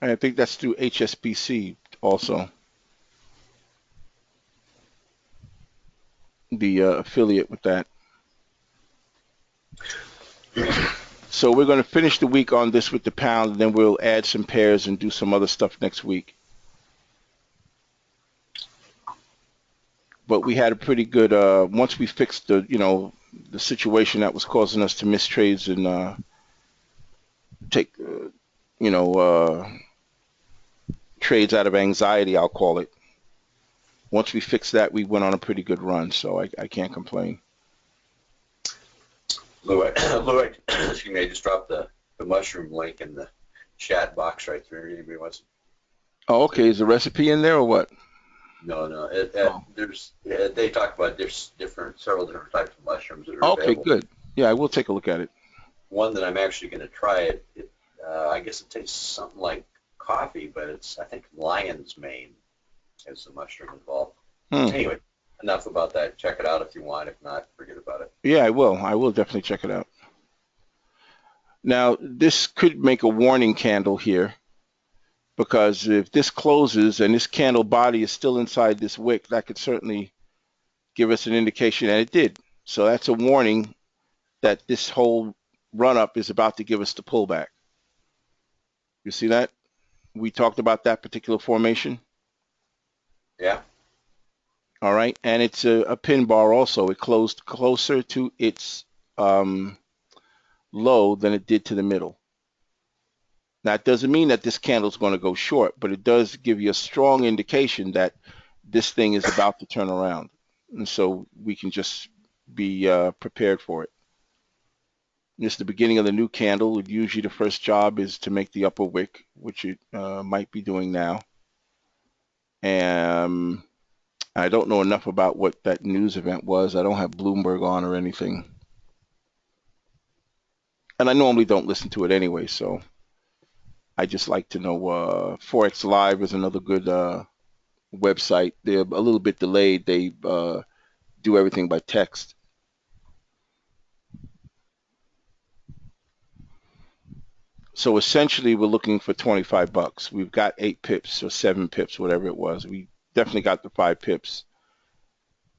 I think that's through HSBC also, the affiliate with that. So we're going to finish the week on this with the pound, and then we'll add some pairs and do some other stuff next week. But we had a pretty good, once we fixed the situation that was causing us to miss trades and take, trades out of anxiety, I'll call it. Once we fixed that, we went on a pretty good run, so I can't complain.
Lou, excuse me, I just dropped the mushroom link in the chat box right there. Anybody wants?
Oh, okay. Is the recipe in there or what?
No. They talk about several different types of mushrooms that are
okay,
available.
Good. Yeah, I will take a look at it.
One that I'm actually going to try I guess it tastes something like coffee, but I think lion's mane is the mushroom involved. Anyway, enough about that. Check it out if you want. If not, forget about it.
Yeah, I will. I will definitely check it out. Now, this could make a warning candle here, because if this closes and this candle body is still inside this wick, that could certainly give us an indication, and it did. So that's a warning that this whole run-up is about to give us the pullback. You see that? We talked about that particular formation.
Yeah.
All right, and it's a pin bar also. It closed closer to its low than it did to the middle. Now, it doesn't mean that this candle is going to go short, but it does give you a strong indication that this thing is about to turn around. And so we can just be prepared for it. This is the beginning of the new candle. Usually the first job is to make the upper wick, which it might be doing now. And I don't know enough about what that news event was. I don't have Bloomberg on or anything. And I normally don't listen to it anyway, so I just like to know. Forex Live is another good website. They're a little bit delayed. They do everything by text. So essentially, we're looking for 25 bucks. We've got 8 pips or 7 pips, whatever it was. We definitely got the 5 pips.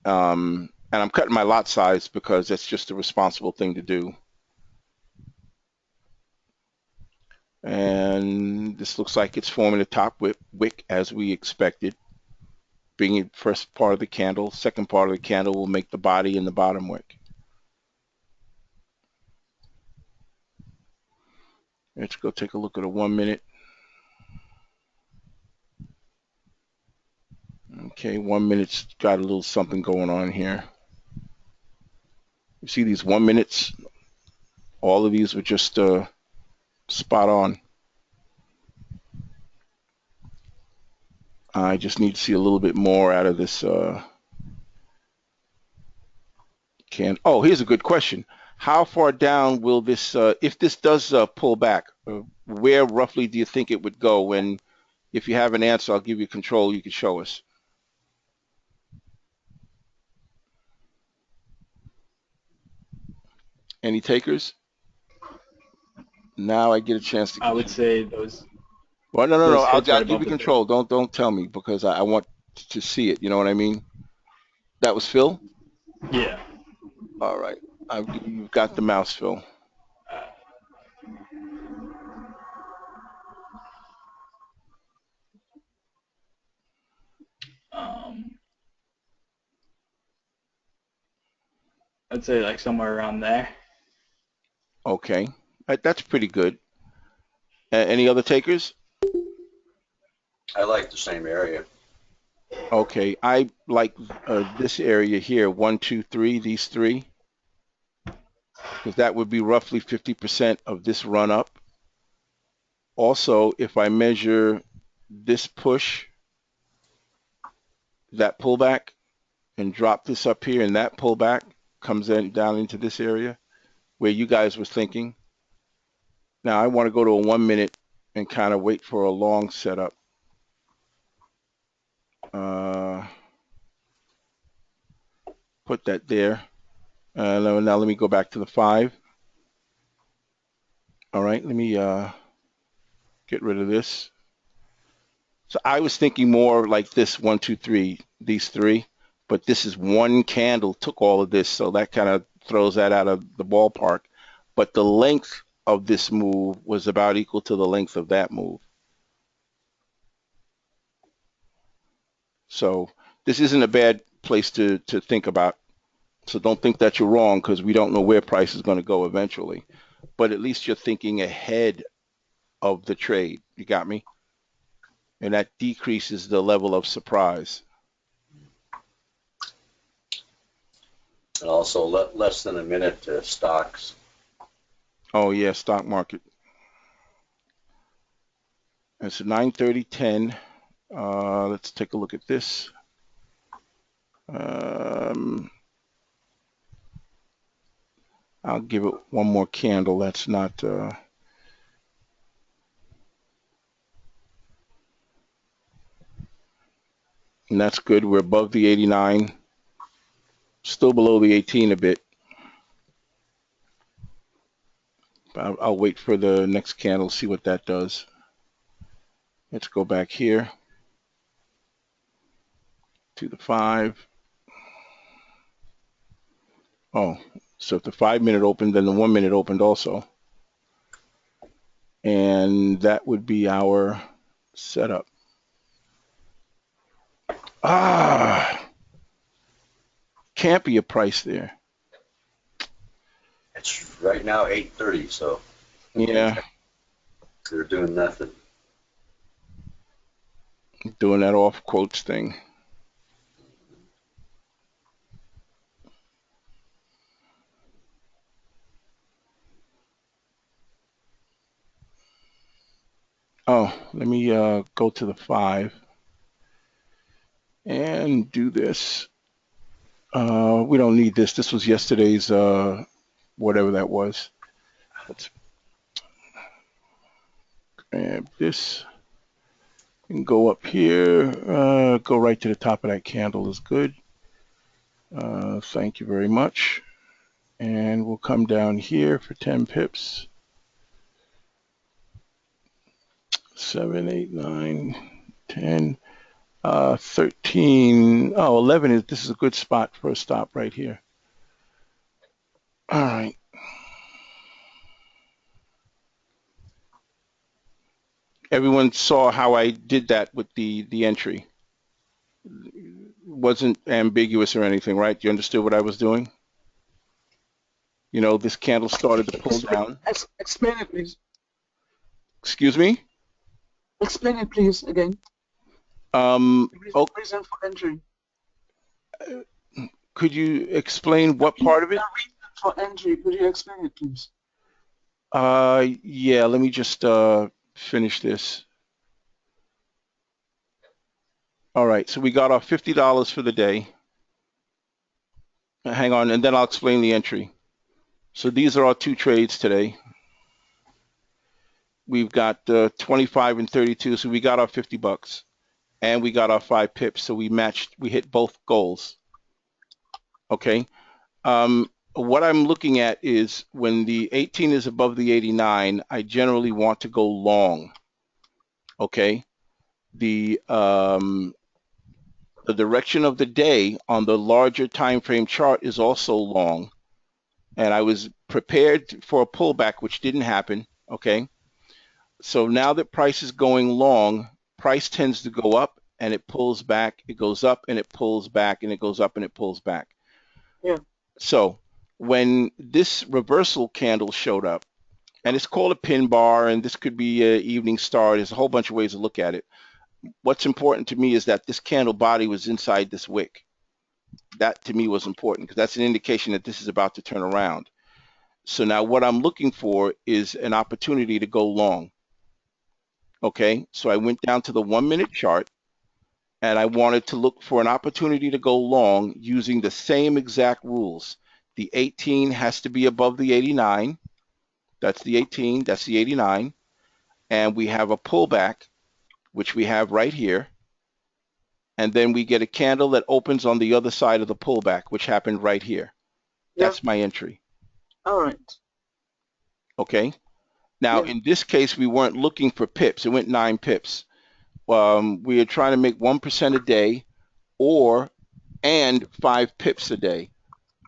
And I'm cutting my lot size because that's just a responsible thing to do. And this looks like it's forming the top wick as we expected. Being the first part of the candle, second part of the candle will make the body and the bottom wick. Let's go take a look at a 1 minute. Okay, 1 minute's got a little something going on here. You see these 1 minutes? All of these were just spot on. I just need to see a little bit more out of this Oh, here's a good question. How far down will this, if this does pull back, where roughly do you think it would go? And if you have an answer, I'll give you control. You can show us. Any takers? Now I get a chance to.
I would say those
Well, no.
those
I'll
hits right
give
above
you
the
control. Don't tell me, because I want to see it. You know what I mean? That was Phil?
Yeah.
All right. You've got the mouse, Phil.
I'd say like somewhere around there.
Okay. That's pretty good. Any other takers?
I like the same area.
Okay. I like this area here, 1, 2, 3, these 3, because that would be roughly 50% of this run up. Also, if I measure this push, that pullback, and drop this up here, and that pullback comes in down into this area where you guys were thinking. Now I want to go to a 1 minute and kind of wait for a long setup. Put that there. Now let me go back to the 5. All right, let me get rid of this. So I was thinking more like this, 1, 2, 3, these 3, but this is one candle took all of this, so that kind of throws that out of the ballpark. But the length of this move was about equal to the length of that move. So this isn't a bad place to think about. So don't think that you're wrong, because we don't know where price is going to go eventually. But at least you're thinking ahead of the trade. You got me? And that decreases the level of surprise.
And also less than a minute to stocks.
Oh, yeah, stock market. It's 9:30:10. Let's take a look at this. I'll give it one more candle. That's not... and that's good. We're above the 89. Still below the 18 a bit. I'll wait for the next candle, see what that does. Let's go back here to the 5. Oh, so if the 5-minute opened, then the 1-minute opened also. And that would be our setup. Can't be a price there.
It's right now 8:30, so
Yeah,
they're doing nothing.
doing that off quotes thing. Oh, let me go to the 5 and do this. We don't need this. This was yesterday's whatever that was. Let's grab this and go up here. Go right to the top of that candle is good. Thank you very much. And we'll come down here for 10 pips. 7, 8, 9, 10, 13. Oh, 11 is, this is a good spot for a stop right here. All right. Everyone saw how I did that with the entry. Wasn't ambiguous or anything, right? You understood what I was doing? You know, this candle started to pull down.
Explain it, please.
Excuse me?
Explain it, please, again. Reason for entry.
Could you explain what part of it?
The reason for entry. Could you explain it, please?
Yeah, let me just finish this. All right, so we got our $50 for the day. Hang on, and then I'll explain the entry. So these are our 2 trades today. We've got 25 and 32, so we got our $50, and we got our 5 pips. So we hit both goals. Okay. What I'm looking at is when the 18 is above the 89, I generally want to go long. Okay. The direction of the day on the larger time frame chart is also long, and I was prepared for a pullback, which didn't happen. Okay. So now that price is going long, price tends to go up and it pulls back. It goes up and it pulls back, and it goes up and it pulls back.
Yeah.
So when this reversal candle showed up, and it's called a pin bar, and this could be an evening star. There's a whole bunch of ways to look at it. What's important to me is that this candle body was inside this wick. That to me was important because that's an indication that this is about to turn around. So now what I'm looking for is an opportunity to go long. Okay, so I went down to the 1-minute chart, and I wanted to look for an opportunity to go long using the same exact rules. The 18 has to be above the 89. That's the 18, that's the 89. And we have a pullback, which we have right here. And then we get a candle that opens on the other side of the pullback, which happened right here. That's my entry.
All right.
Okay. Now, in this case, we weren't looking for pips. It went 9 pips. We are trying to make 1% a day and 5 pips a day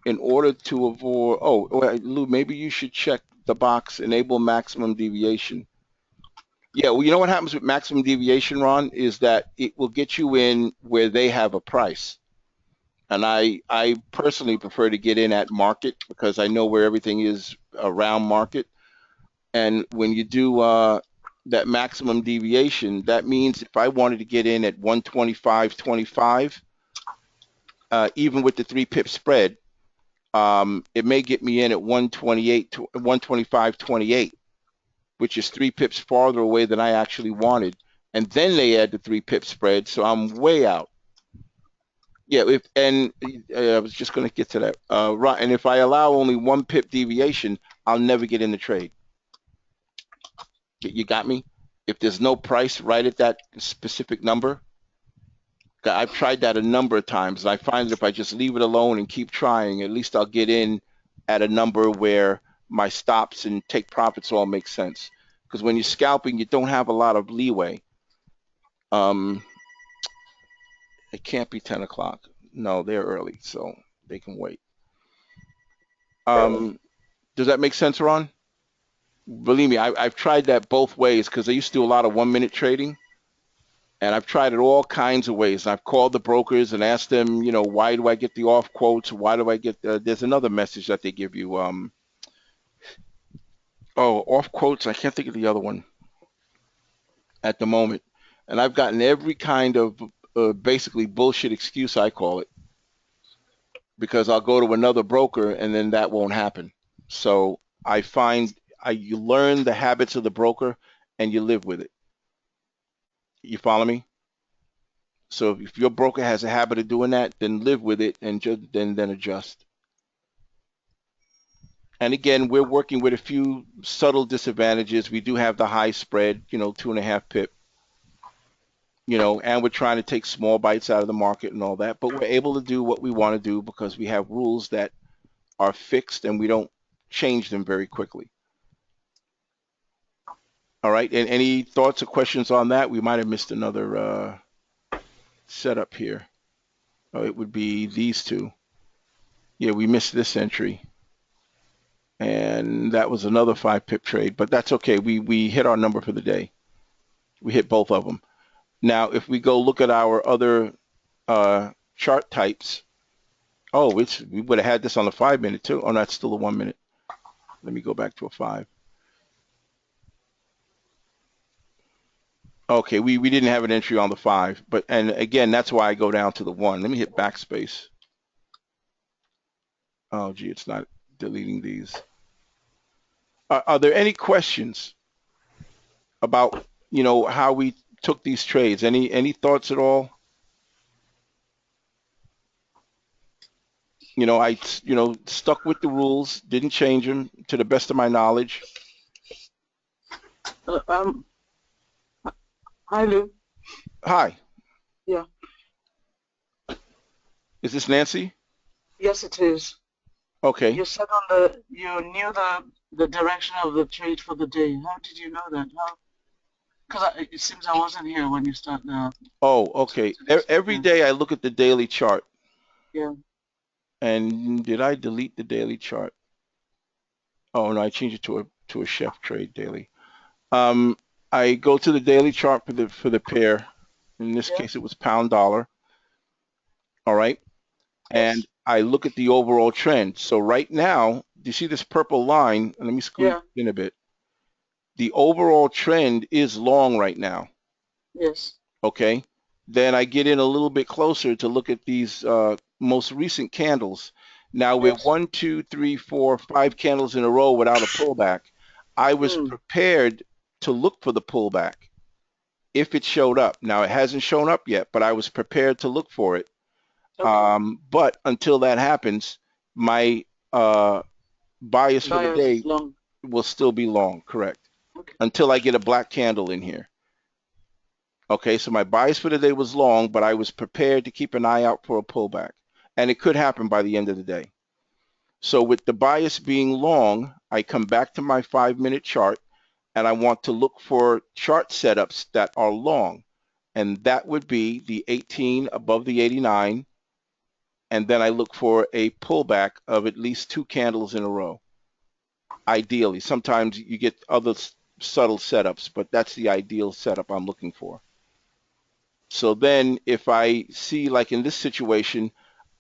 in order to avoid, Lou, maybe you should check the box, enable maximum deviation. Yeah, well, you know what happens with maximum deviation, Ron, is that it will get you in where they have a price. And I personally prefer to get in at market because I know where everything is around market. And when you do that maximum deviation, that means if I wanted to get in at 125.25, even with the 3 pip spread, it may get me in at 125.28, which is 3 pips farther away than I actually wanted. And then they add the 3 pip spread, so I'm way out. Yeah, I was just going to get to that. Right, and if I allow only 1 pip deviation, I'll never get in the trade. You got me? If there's no price right at that specific number, I've tried that a number of times, and I find that if I just leave it alone and keep trying, at least I'll get in at a number where my stops and take profits all make sense. Because when you're scalping, you don't have a lot of leeway. It can't be 10 o'clock. No, they're early, so they can wait. Does that make sense, Ron? Believe me, I've tried that both ways because I used to do a lot of 1 minute trading. And I've tried it all kinds of ways. And I've called the brokers and asked them, you know, why do I get the off quotes? Why do I get there's another message that they give you. Off quotes. I can't think of the other one at the moment. And I've gotten every kind of basically bullshit excuse, I call it, because I'll go to another broker and then that won't happen. So I find you learn the habits of the broker and you live with it. You follow me? So if your broker has a habit of doing that, then live with it and just then adjust. And again, we're working with a few subtle disadvantages. We do have the high spread, 2.5 pip, and we're trying to take small bites out of the market and all that. But we're able to do what we want to do because we have rules that are fixed and we don't change them very quickly. All right. And any thoughts or questions on that? We might have missed another setup here. Oh, it would be these two. Yeah, we missed this entry. And that was another 5 pip trade, but that's okay. We hit our number for the day. We hit both of them. Now, if we go look at our other chart types, we would have had this on the 5 minute too. Oh, that's still a 1 minute. Let me go back to a 5. Okay, we didn't have an entry on the 5, and again, that's why I go down to the 1. Let me hit backspace. Oh, gee, it's not deleting these. Are there any questions about, how we took these trades? Any thoughts at all? I stuck with the rules, didn't change them to the best of my knowledge.
Hi, Lou.
Hi.
Yeah.
Is this Nancy?
Yes, it is.
Okay.
You said you knew the direction of the trade for the day. How did you know that? Because it seems I wasn't here when you started.
Oh, okay. Every day I look at the daily chart.
Yeah.
And did I delete the daily chart? Oh no, I changed it to a chef trade daily. I go to the daily chart for the pair. In this case, it was pound dollar. All right. And I look at the overall trend. So right now, do you see this purple line? Let me squeeze it in a bit. The overall trend is long right now.
Yes.
Okay. Then I get in a little bit closer to look at these most recent candles. Now we're 1, 2, 3, 4, 5 candles in a row without a pullback. I was prepared to look for the pullback if it showed up. Now it hasn't shown up yet, but I was prepared to look for it. Okay. But until that happens, my bias for the day will still be long, correct? Okay. Until I get a black candle in here. Okay, so my bias for the day was long, but I was prepared to keep an eye out for a pullback. And it could happen by the end of the day. So with the bias being long, I come back to my 5 minute chart and I want to look for chart setups that are long. And that would be the 18 above the 89. And then I look for a pullback of at least 2 candles in a row. Ideally, sometimes you get other subtle setups, but that's the ideal setup I'm looking for. So then if I see, like in this situation,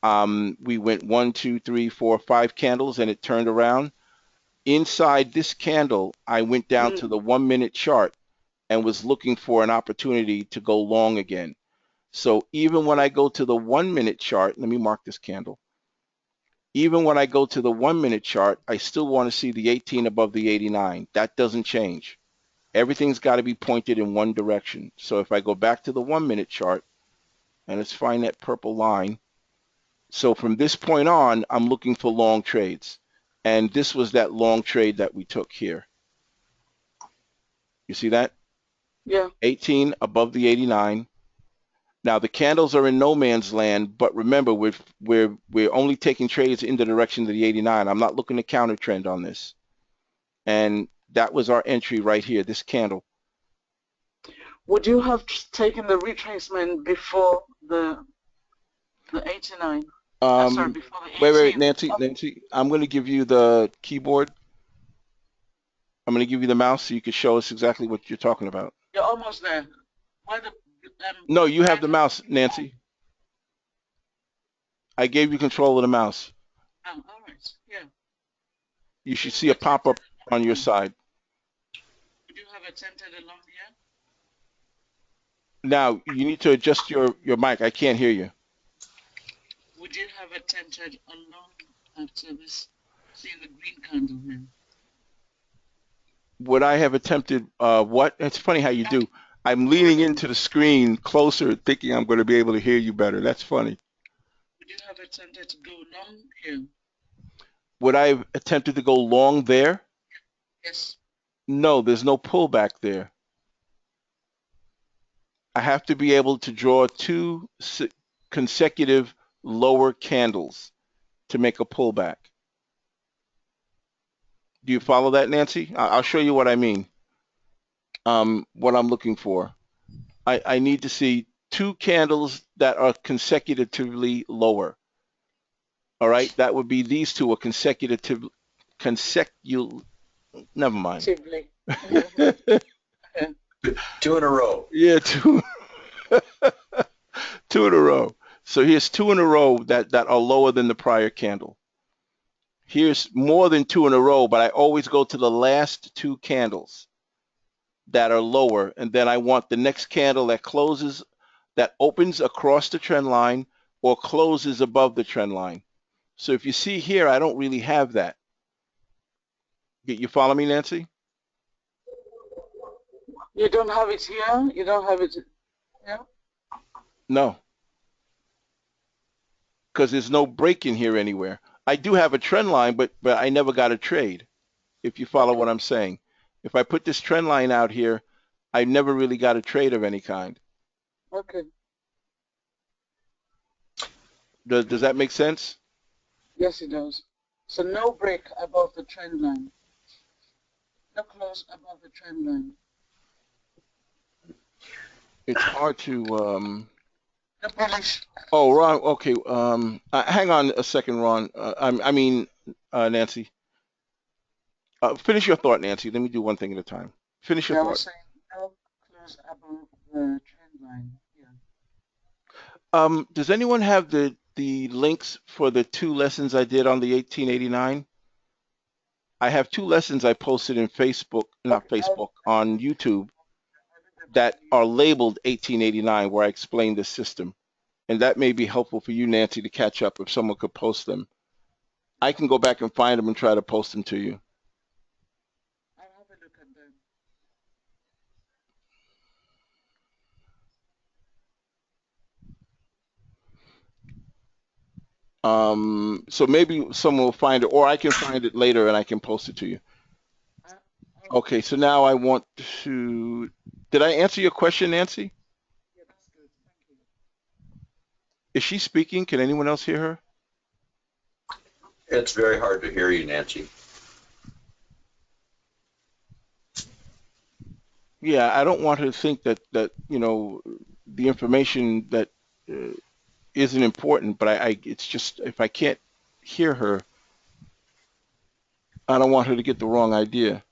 we went 1, 2, 3, 4, 5 candles and it turned around. Inside this candle, I went down to the 1 minute chart and was looking for an opportunity to go long again. So even when I go to the 1 minute chart, let me mark this candle. Even when I go to the 1 minute chart, I still want to see the 18 above the 89. That doesn't change. Everything's got to be pointed in one direction. So if I go back to the 1 minute chart, and let's find that purple line. So from this point on, I'm looking for long trades. And this was that long trade that we took here. You see that?
Yeah.
18 above the 89. Now the candles are in no man's land, but remember we're only taking trades in the direction of the 89. I'm not looking to counter trend on this. And that was our entry right here, this candle.
Would you have taken the retracement before the 89? Sorry, before the 18?
Wait, Nancy, I'm going to give you the keyboard. I'm going to give you the mouse so you can show us exactly what you're talking about.
You're almost there. Why the?
No, you have the mouse, Nancy. I gave you control of the mouse.
Oh, all right. Yeah.
You should see a pop-up on your side.
Would you have attempted along here?
Now, you need to adjust your mic. I can't hear you.
Would you have attempted along after this? See the green candle here.
Would I have attempted what? It's funny how you do. I'm leaning into the screen closer, thinking I'm going to be able to hear you better. That's funny.
Would you have attempted to go long here?
Would I have attempted to go long there?
Yes.
No, there's no pullback there. I have to be able to draw two consecutive lower candles to make a pullback. Do you follow that, Nancy? I'll show you what I mean. What I'm looking for. I need to see two candles that are consecutively lower. All right, that would be these two are never mind.
Two in a row.
Yeah, two. Two in a row. So here's two in a row that are lower than the prior candle. Here's more than two in a row, but I always go to the last two candles that are lower, and then I want the next candle that opens across the trend line or closes above the trend line. So if you see here, I don't really have that. You follow me, Nancy?
You don't have it here? You don't have it here?
No. Because there's no break in here anywhere. I do have a trend line, but I never got a trade, if you follow what I'm saying. If I put this trend line out here, I never really got a trade of any kind.
Okay.
Does that make sense?
Yes, it does. So no break above the trend line. No close above the trend line.
It's hard to
No bullish.
Oh, Ron. Okay. Hang on a second, Ron. Nancy. Finish your thought, Nancy. Let me do one thing at a time. Finish your
I
thought.
was saying no close above the trend line. Yeah.
Does anyone have the links for the two lessons I did on the 1889? I have two lessons I posted in on YouTube that are labeled 1889 where I explain the system. And that may be helpful for you, Nancy, to catch up if someone could post them. I can go back and find them and try to post them to you.
I'll have a look at them.
So maybe someone will find it, or I can find it later and I can post it to you. Okay, so now I want to, did I answer your question, Nancy?
Yeah, that's good. Thank you.
Is she speaking? Can anyone else hear her?
It's very hard to hear you, Nancy.
Yeah, I don't want her to think that the information that isn't important, but it's just if I can't hear her, I don't want her to get the wrong idea.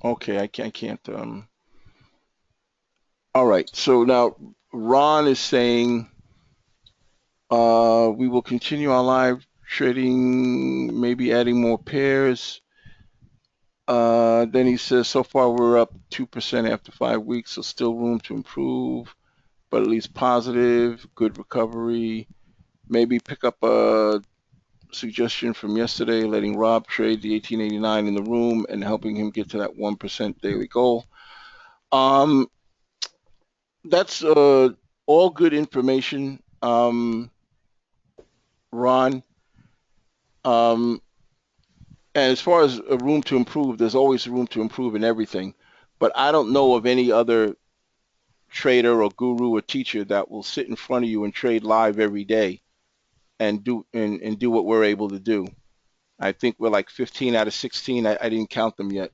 Okay, I can't. All right, so now Ron is saying we will continue our live trading, maybe adding more pairs. Then he says, so far we're up 2% after 5 weeks, so still room to improve, but at least positive, good recovery. Maybe pick up a suggestion from yesterday, letting Rob trade the 1889 in the room and helping him get to that 1% daily goal. That's all good information. Ron. And as far as a room to improve, there's always room to improve in everything. But I don't know of any other trader or guru or teacher that will sit in front of you and trade live every day and do what we're able to do. I think we're like 15 out of 16. I didn't count them yet.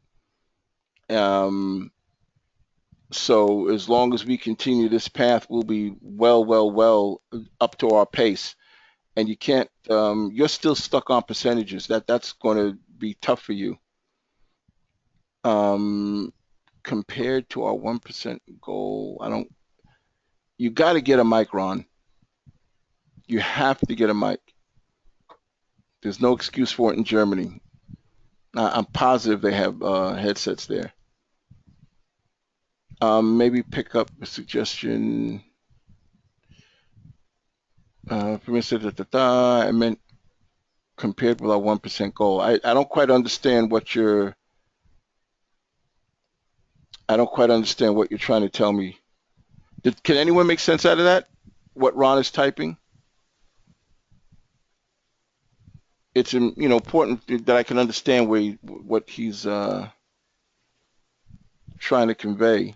So as long as we continue this path, we'll be well up to our pace. And you can't, you're still stuck on percentages. That's going to be tough for you. Compared to our 1% goal, you got to get a mic, Ron. You have to get a mic. There's no excuse for it in Germany. I'm positive they have headsets there. Maybe pick up a suggestion. I meant compared with our 1% goal. I don't quite understand what you're trying to tell me. Can anyone make sense out of that? What Ron is typing? It's important that I can understand what he's trying to convey.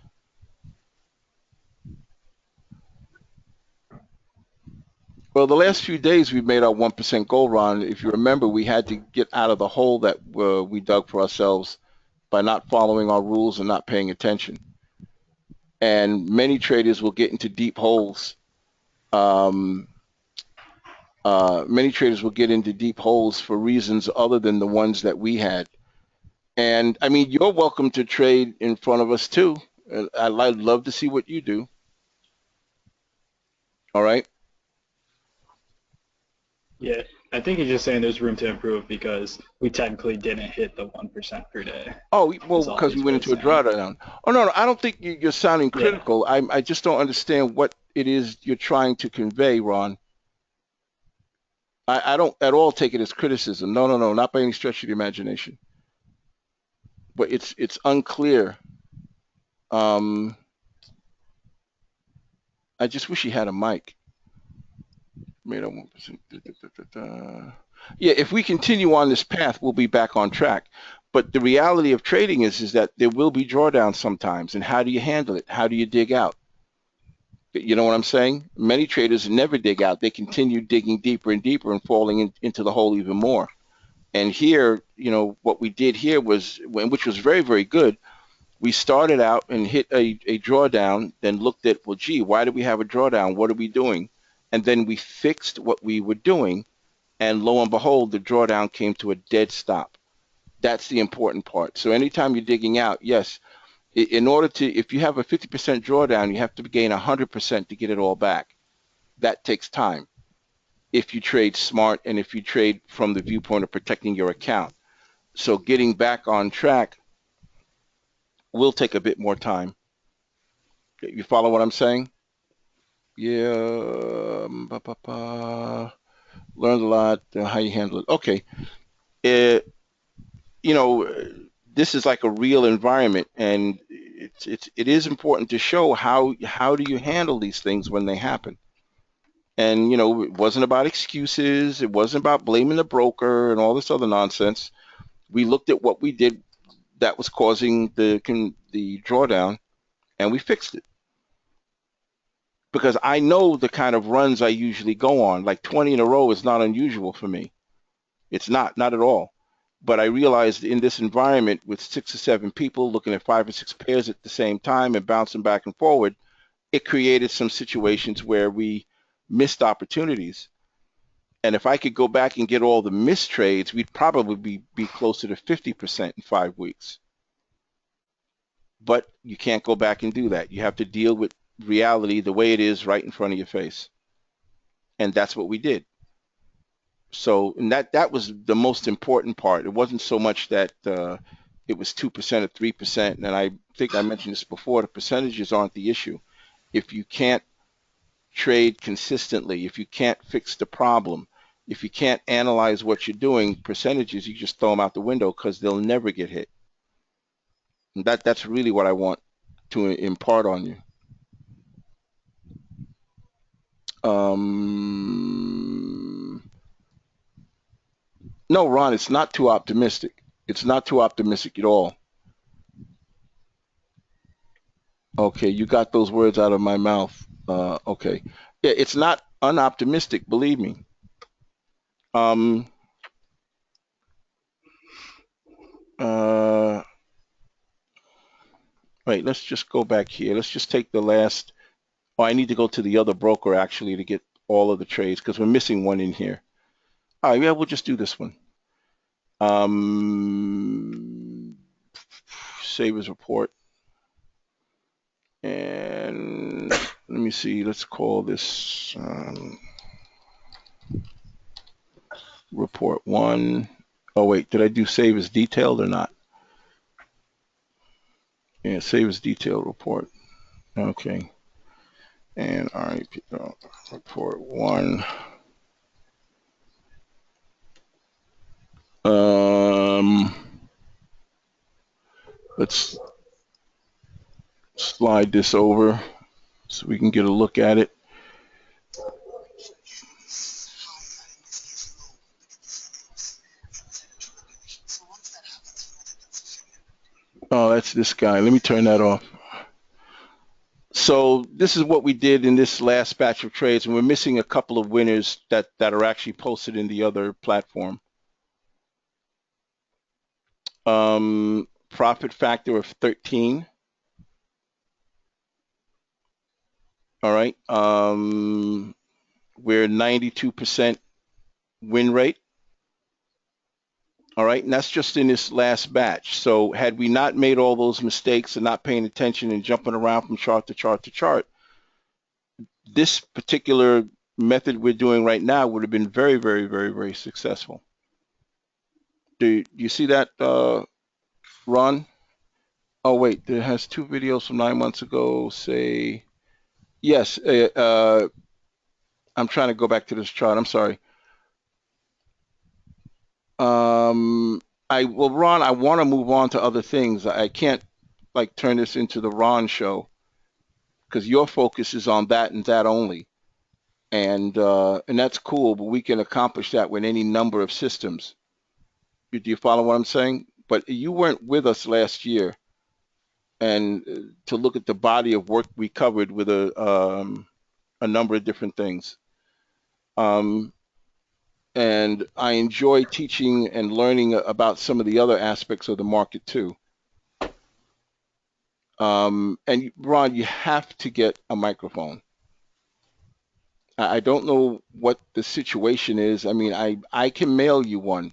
Well, the last few days we've made our 1% goal, Ron. If you remember, we had to get out of the hole that we dug for ourselves by not following our rules and not paying attention. And many traders will get into deep holes. Many traders will get into deep holes for reasons other than the ones that we had. And I mean, you're welcome to trade in front of us too. I'd love to see what you do. All right.
Yeah, I think he's just saying there's room to improve because we technically didn't hit the 1% per day.
Oh, well,
That's all
because we
he's
went into a
really saying.
drawdown. Oh, no, I don't think you're sounding
Yeah.
critical. I just don't understand what it is you're trying to convey, Ron. I don't at all take it as criticism. No, not by any stretch of the imagination. But it's unclear. I just wish he had a mic. Made a 1%. Yeah, if we continue on this path, we'll be back on track. But the reality of trading is that there will be drawdowns sometimes. And how do you handle it? How do you dig out? You know what I'm saying? Many traders never dig out. They continue digging deeper and deeper and falling into the hole even more. And here, what we did here was, which was very, very good. We started out and hit a drawdown, then looked at, well, gee, why do we have a drawdown? What are we doing? And then we fixed what we were doing. And lo and behold, the drawdown came to a dead stop. That's the important part. So anytime you're digging out, yes, in order to, if you have a 50% drawdown, you have to gain 100% to get it all back. That takes time if you trade smart and if you trade from the viewpoint of protecting your account. So getting back on track will take a bit more time. You follow what I'm saying? Yeah. Learned a lot, how you handle it. Okay. This is like a real environment, and it is important to show how do you handle these things when they happen. And it wasn't about excuses. It wasn't about blaming the broker and all this other nonsense. We looked at what we did that was causing the drawdown, and we fixed it. Because I know the kind of runs I usually go on. Like 20 in a row is not unusual for me. It's not at all. But I realized in this environment with 6 or 7 people looking at 5 or 6 pairs at the same time and bouncing back and forward, it created some situations where we missed opportunities. And if I could go back and get all the missed trades, we'd probably be closer to 50% in 5 weeks. But you can't go back and do that. You have to deal with reality the way it is right in front of your face. And that's what we did. So, and that was the most important part. It wasn't so much that it was 2% or 3%. And I think I mentioned this before, the percentages aren't the issue. If you can't trade consistently, if you can't fix the problem, if you can't analyze what you're doing, percentages, you just throw them out the window because they'll never get hit. And that's really what I want to impart on you. No, Ron, it's not too optimistic. It's not too optimistic at all. Okay, you got those words out of my mouth. Okay. Yeah, it's not unoptimistic, believe me. Um, wait, let's just go back here. Let's just take the last. Oh, I need to go to the other broker actually to get all of the trades because we're missing one in here. All right, yeah, we'll just do this one. Save as report. And let me see, let's call this report 1. Oh wait, did I do save as detailed or not? Yeah, save as detailed report. Okay. And RIP report 1. Let's slide this over so we can get a look at it. Oh, that's this guy. Let me turn that off. So this is what we did in this last batch of trades, and we're missing a couple of winners that are actually posted in the other platform. Profit factor of 13. All right. We're 92% win rate. All right, and that's just in this last batch. So had we not made all those mistakes and not paying attention and jumping around from chart to chart to chart, this particular method we're doing right now would have been very, very, very, very successful. Do you see that, Ron? Oh, wait, there has 2 videos from 9 months ago. Say, yes, I'm trying to go back to this chart. I'm sorry. Ron, I want to move on to other things. I can't like turn this into the Ron show because your focus is on that and that only, and that's cool. But we can accomplish that with any number of systems. Do you follow what I'm saying? But you weren't with us last year, and to look at the body of work we covered with a number of different things. And I enjoy teaching and learning about some of the other aspects of the market too. And Ron, you have to get a microphone. I don't know what the situation is. I mean, I can mail you one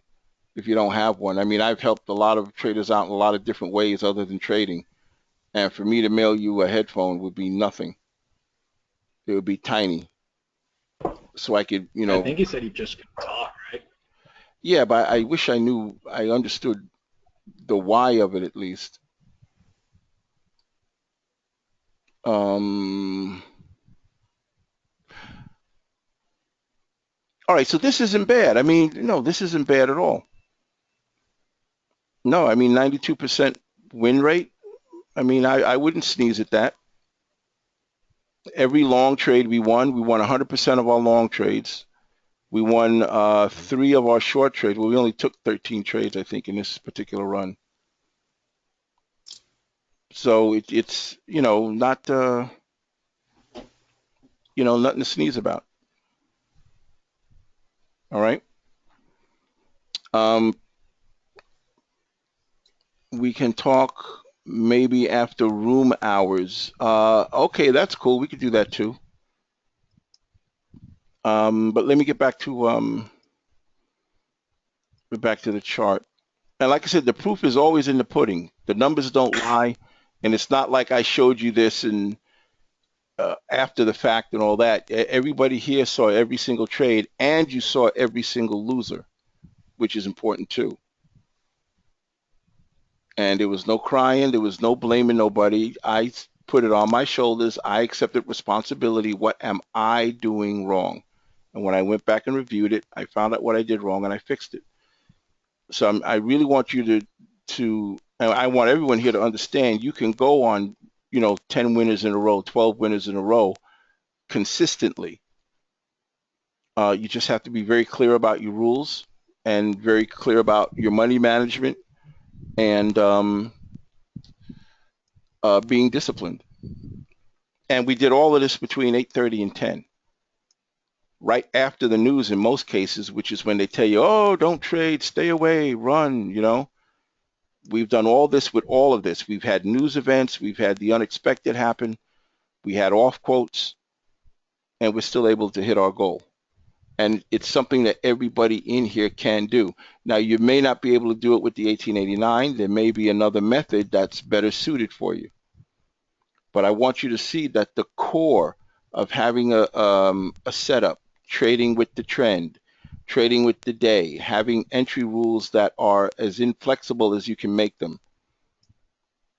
if you don't have one. I mean, I've helped a lot of traders out in a lot of different ways other than trading. And for me to mail you a headphone would be nothing. It would be tiny. So I could,
I think he said he just could talk, right?
Yeah, but I wish I understood the why of it at least. All right, so this isn't bad. I mean, no, this isn't bad at all. No, I mean, 92% win rate. I mean, I wouldn't sneeze at that. Every long trade we won 100% of our long trades. We won 3 of our short trades. Well, we only took 13 trades, I think, in this particular run. So it's not nothing to sneeze about. All right. We can talk maybe after room hours. Okay, that's cool. We could do that too. But let me get back to the chart. And like I said, the proof is always in the pudding. The numbers don't lie, and it's not like I showed you this and after the fact and all that. Everybody here saw every single trade, and you saw every single loser, which is important too. And there was no crying, there was no blaming nobody. I put it on my shoulders. I accepted responsibility. What am I doing wrong? And when I went back and reviewed it, I found out what I did wrong and I fixed it. So I really want you to, and I want everyone here to understand, you can go on, 10 winners in a row, 12 winners in a row consistently. You just have to be very clear about your rules and very clear about your money management and being disciplined. And we did all of this between 8:30 and 10, right after the news in most cases, which is when they tell you, oh, don't trade, stay away, run, you know. We've done all this with all of this. We've had news events, we've had the unexpected happen, we had off quotes, and we're still able to hit our goal. And it's something that everybody in here can do. Now, you may not be able to do it with the 1889. There may be another method that's better suited for you. But I want you to see that the core of having a setup, trading with the trend, trading with the day, having entry rules that are as inflexible as you can make them,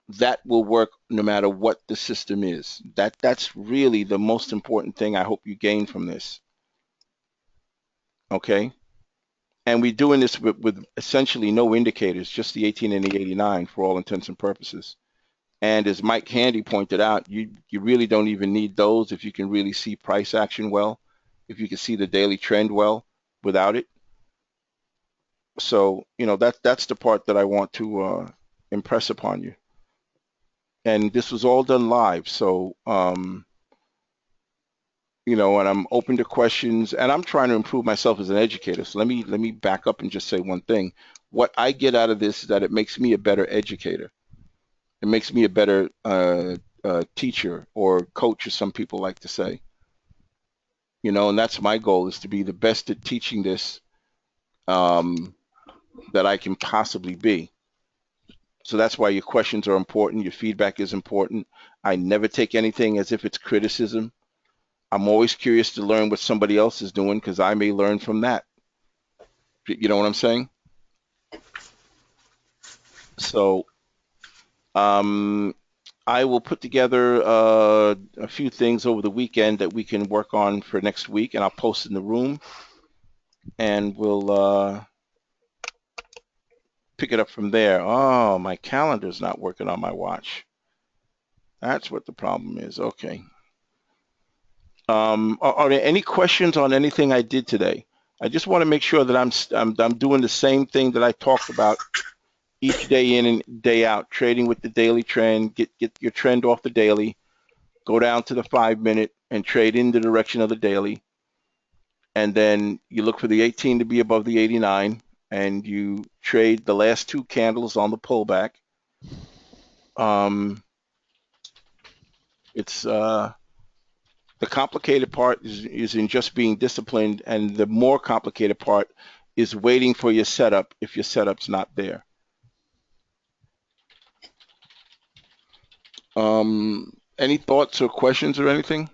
that will work no matter what the system is. That's really the most important thing I hope you gain from this. Okay? And we're doing this with essentially no indicators, just the 18 and the 89 for all intents and purposes. And as Mike Handy pointed out, you really don't even need those if you can really see price action well, if you can see the daily trend well without it. So, you know, that's the part that I want to impress upon you. And this was all done live, so you know, and I'm open to questions, and I'm trying to improve myself as an educator. So let me back up and just say one thing. What I get out of this is that it makes me a better educator. It makes me a better teacher or coach, as some people like to say. You know, and that's my goal, is to be the best at teaching this that I can possibly be. So that's why your questions are important. Your feedback is important. I never take anything as if it's criticism. I'm always curious to learn what somebody else is doing because I may learn from that. You know what I'm saying? So I will put together a few things over the weekend that we can work on for next week, and I'll post in the room, and we'll pick it up from there. Oh, my calendar's not working on my watch. That's what the problem is. Okay. Are there any questions on anything I did today? I just want to make sure that I'm doing the same thing that I talked about each day in and day out, trading with the daily trend, get your trend off the daily, go down to the 5-minute and trade in the direction of the daily. And then you look for the 18 to be above the 89 and you trade the last 2 candles on the pullback. It's the complicated part is in just being disciplined, and the more complicated part is waiting for your setup if your setup's not there. Any thoughts or questions or anything?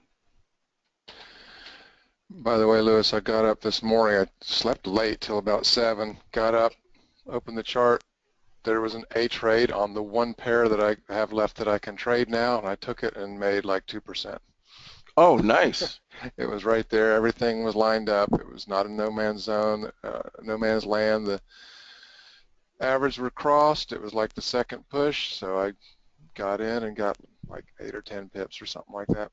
By the way, Lewis, I got up this morning. I slept late till about 7. Got up, opened the chart. There was an A trade on the one pair that I have left that I can trade now, and I took it and made like 2%.
Oh, nice.
It was right there. Everything was lined up. It was not a no man's zone, no man's land. The average were crossed. It was like the second push, so I got in and got like 8 or 10 pips or something like that.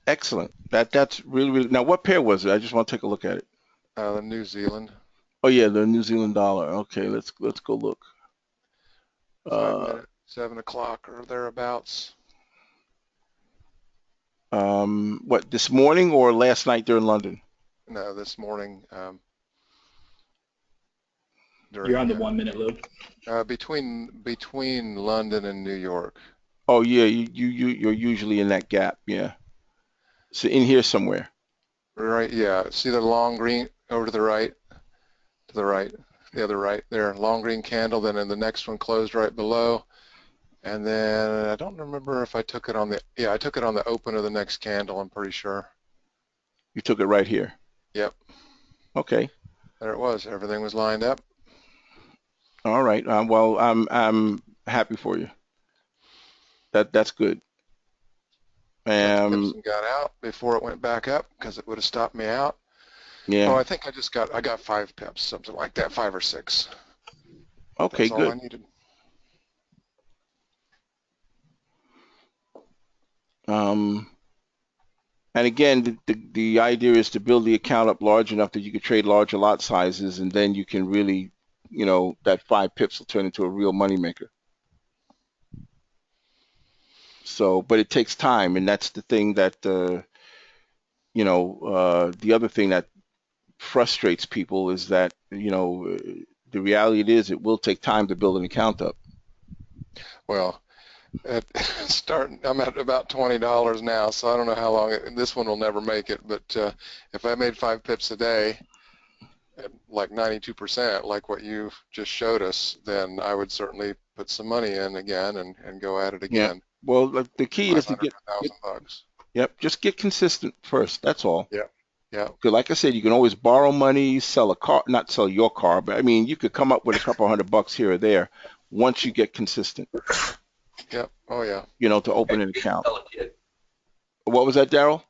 Excellent. That's really. Now, what pair was it? I just want to take a look at it.
The New Zealand.
Oh yeah, the New Zealand dollar. Okay, let's go look.
5 minutes, 7 o'clock or thereabouts.
What, this morning or last night during London?
No, this morning.
You're on the 1 minute, Lou.
Between London and New York.
Oh yeah, you're usually in that gap. Yeah. So in here somewhere.
Right. Yeah. See the long green over to the right. To the right. The other right there. Long green candle. Then in the next one closed right below. And then I don't remember if I took it on the, yeah, I took it on the open of the next candle, I'm pretty sure.
You took it right here.
Yep.
Okay.
There it was. Everything was lined up.
All right. Well, I'm happy for you. That's good.
Got out before it went back up because it would have stopped me out.
Yeah.
Oh, I think I got 5 pips, something like that, 5 or 6.
Okay,
That's
good.
all I needed.
And again, the idea is to build the account up large enough that you can trade larger lot sizes, and then you can really, that 5 pips will turn into a real moneymaker. So, but it takes time, and that's the thing that, the other thing that frustrates people is that, the reality is it will take time to build an account up.
Well, I'm at about $20 now, so I don't know how long this one will never make it. But if I made 5 pips a day, at like 92%, like what you just showed us, then I would certainly put some money in again and go at it again.
Well, the key is to get
$1,000.
Yep, just get consistent first. That's all.
Yeah.
Because like I said, you can always borrow money, sell a car, not sell your car, but I mean, you could come up with a couple $100 here or there once you get consistent.
Yep. Oh yeah.
To open an account.
Sell a kid.
What was that, Daryl?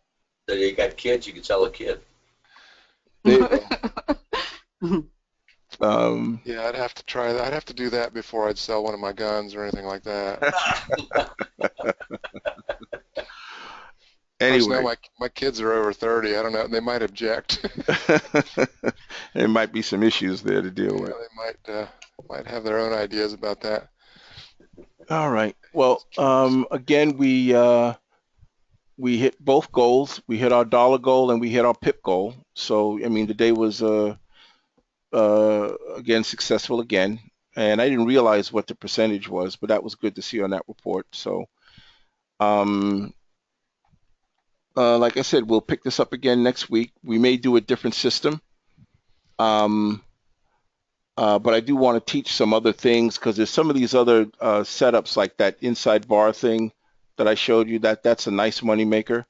So you got kids, you can sell a kid.
There you go.
Yeah, I'd have to try that. I'd have to do that before I'd sell one of my guns or anything like that.
Anyway,
now my kids are over 30. I don't know. They might object.
there might be some issues there to deal with.
They might have their own ideas about that.
All right. Well, again, we hit both goals. We hit our dollar goal and we hit our pip goal. So, I mean, the day was again successful again. And I didn't realize what the percentage was, but that was good to see on that report. So, like I said, we'll pick this up again next week. We may do a different system. But I do want to teach some other things because there's some of these other setups like that inside bar thing that I showed you. That's a nice money maker,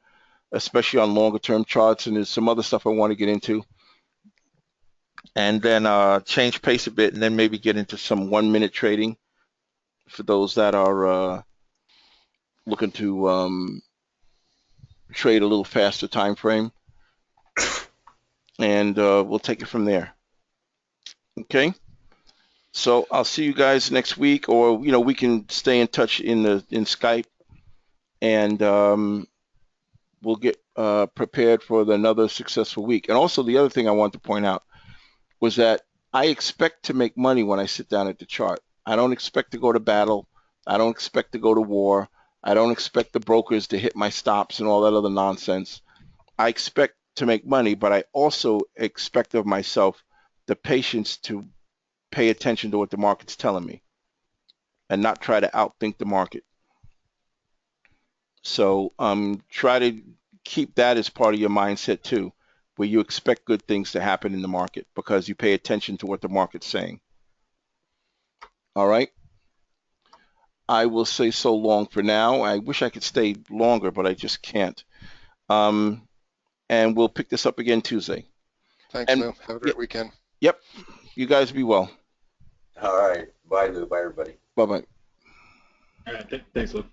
especially on longer term charts. And there's some other stuff I want to get into. And then change pace a bit and then maybe get into some 1 minute trading for those that are looking to trade a little faster time frame. And we'll take it from there. Okay, so I'll see you guys next week, or we can stay in touch in Skype, and we'll get prepared for another successful week. And also, the other thing I want to point out was that I expect to make money when I sit down at the chart. I don't expect to go to battle. I don't expect to go to war. I don't expect the brokers to hit my stops and all that other nonsense. I expect to make money, but I also expect of myself the patience to pay attention to what the market's telling me and not try to outthink the market. So try to keep that as part of your mindset too, where you expect good things to happen in the market because you pay attention to what the market's saying. All right. I will say so long for now. I wish I could stay longer, but I just can't. And we'll pick this up again Tuesday.
Thanks, Lou. Have a great weekend.
Yep. You guys be well.
All right. Bye, Lou. Bye, everybody.
Bye-bye.
All right. Thanks, Luke.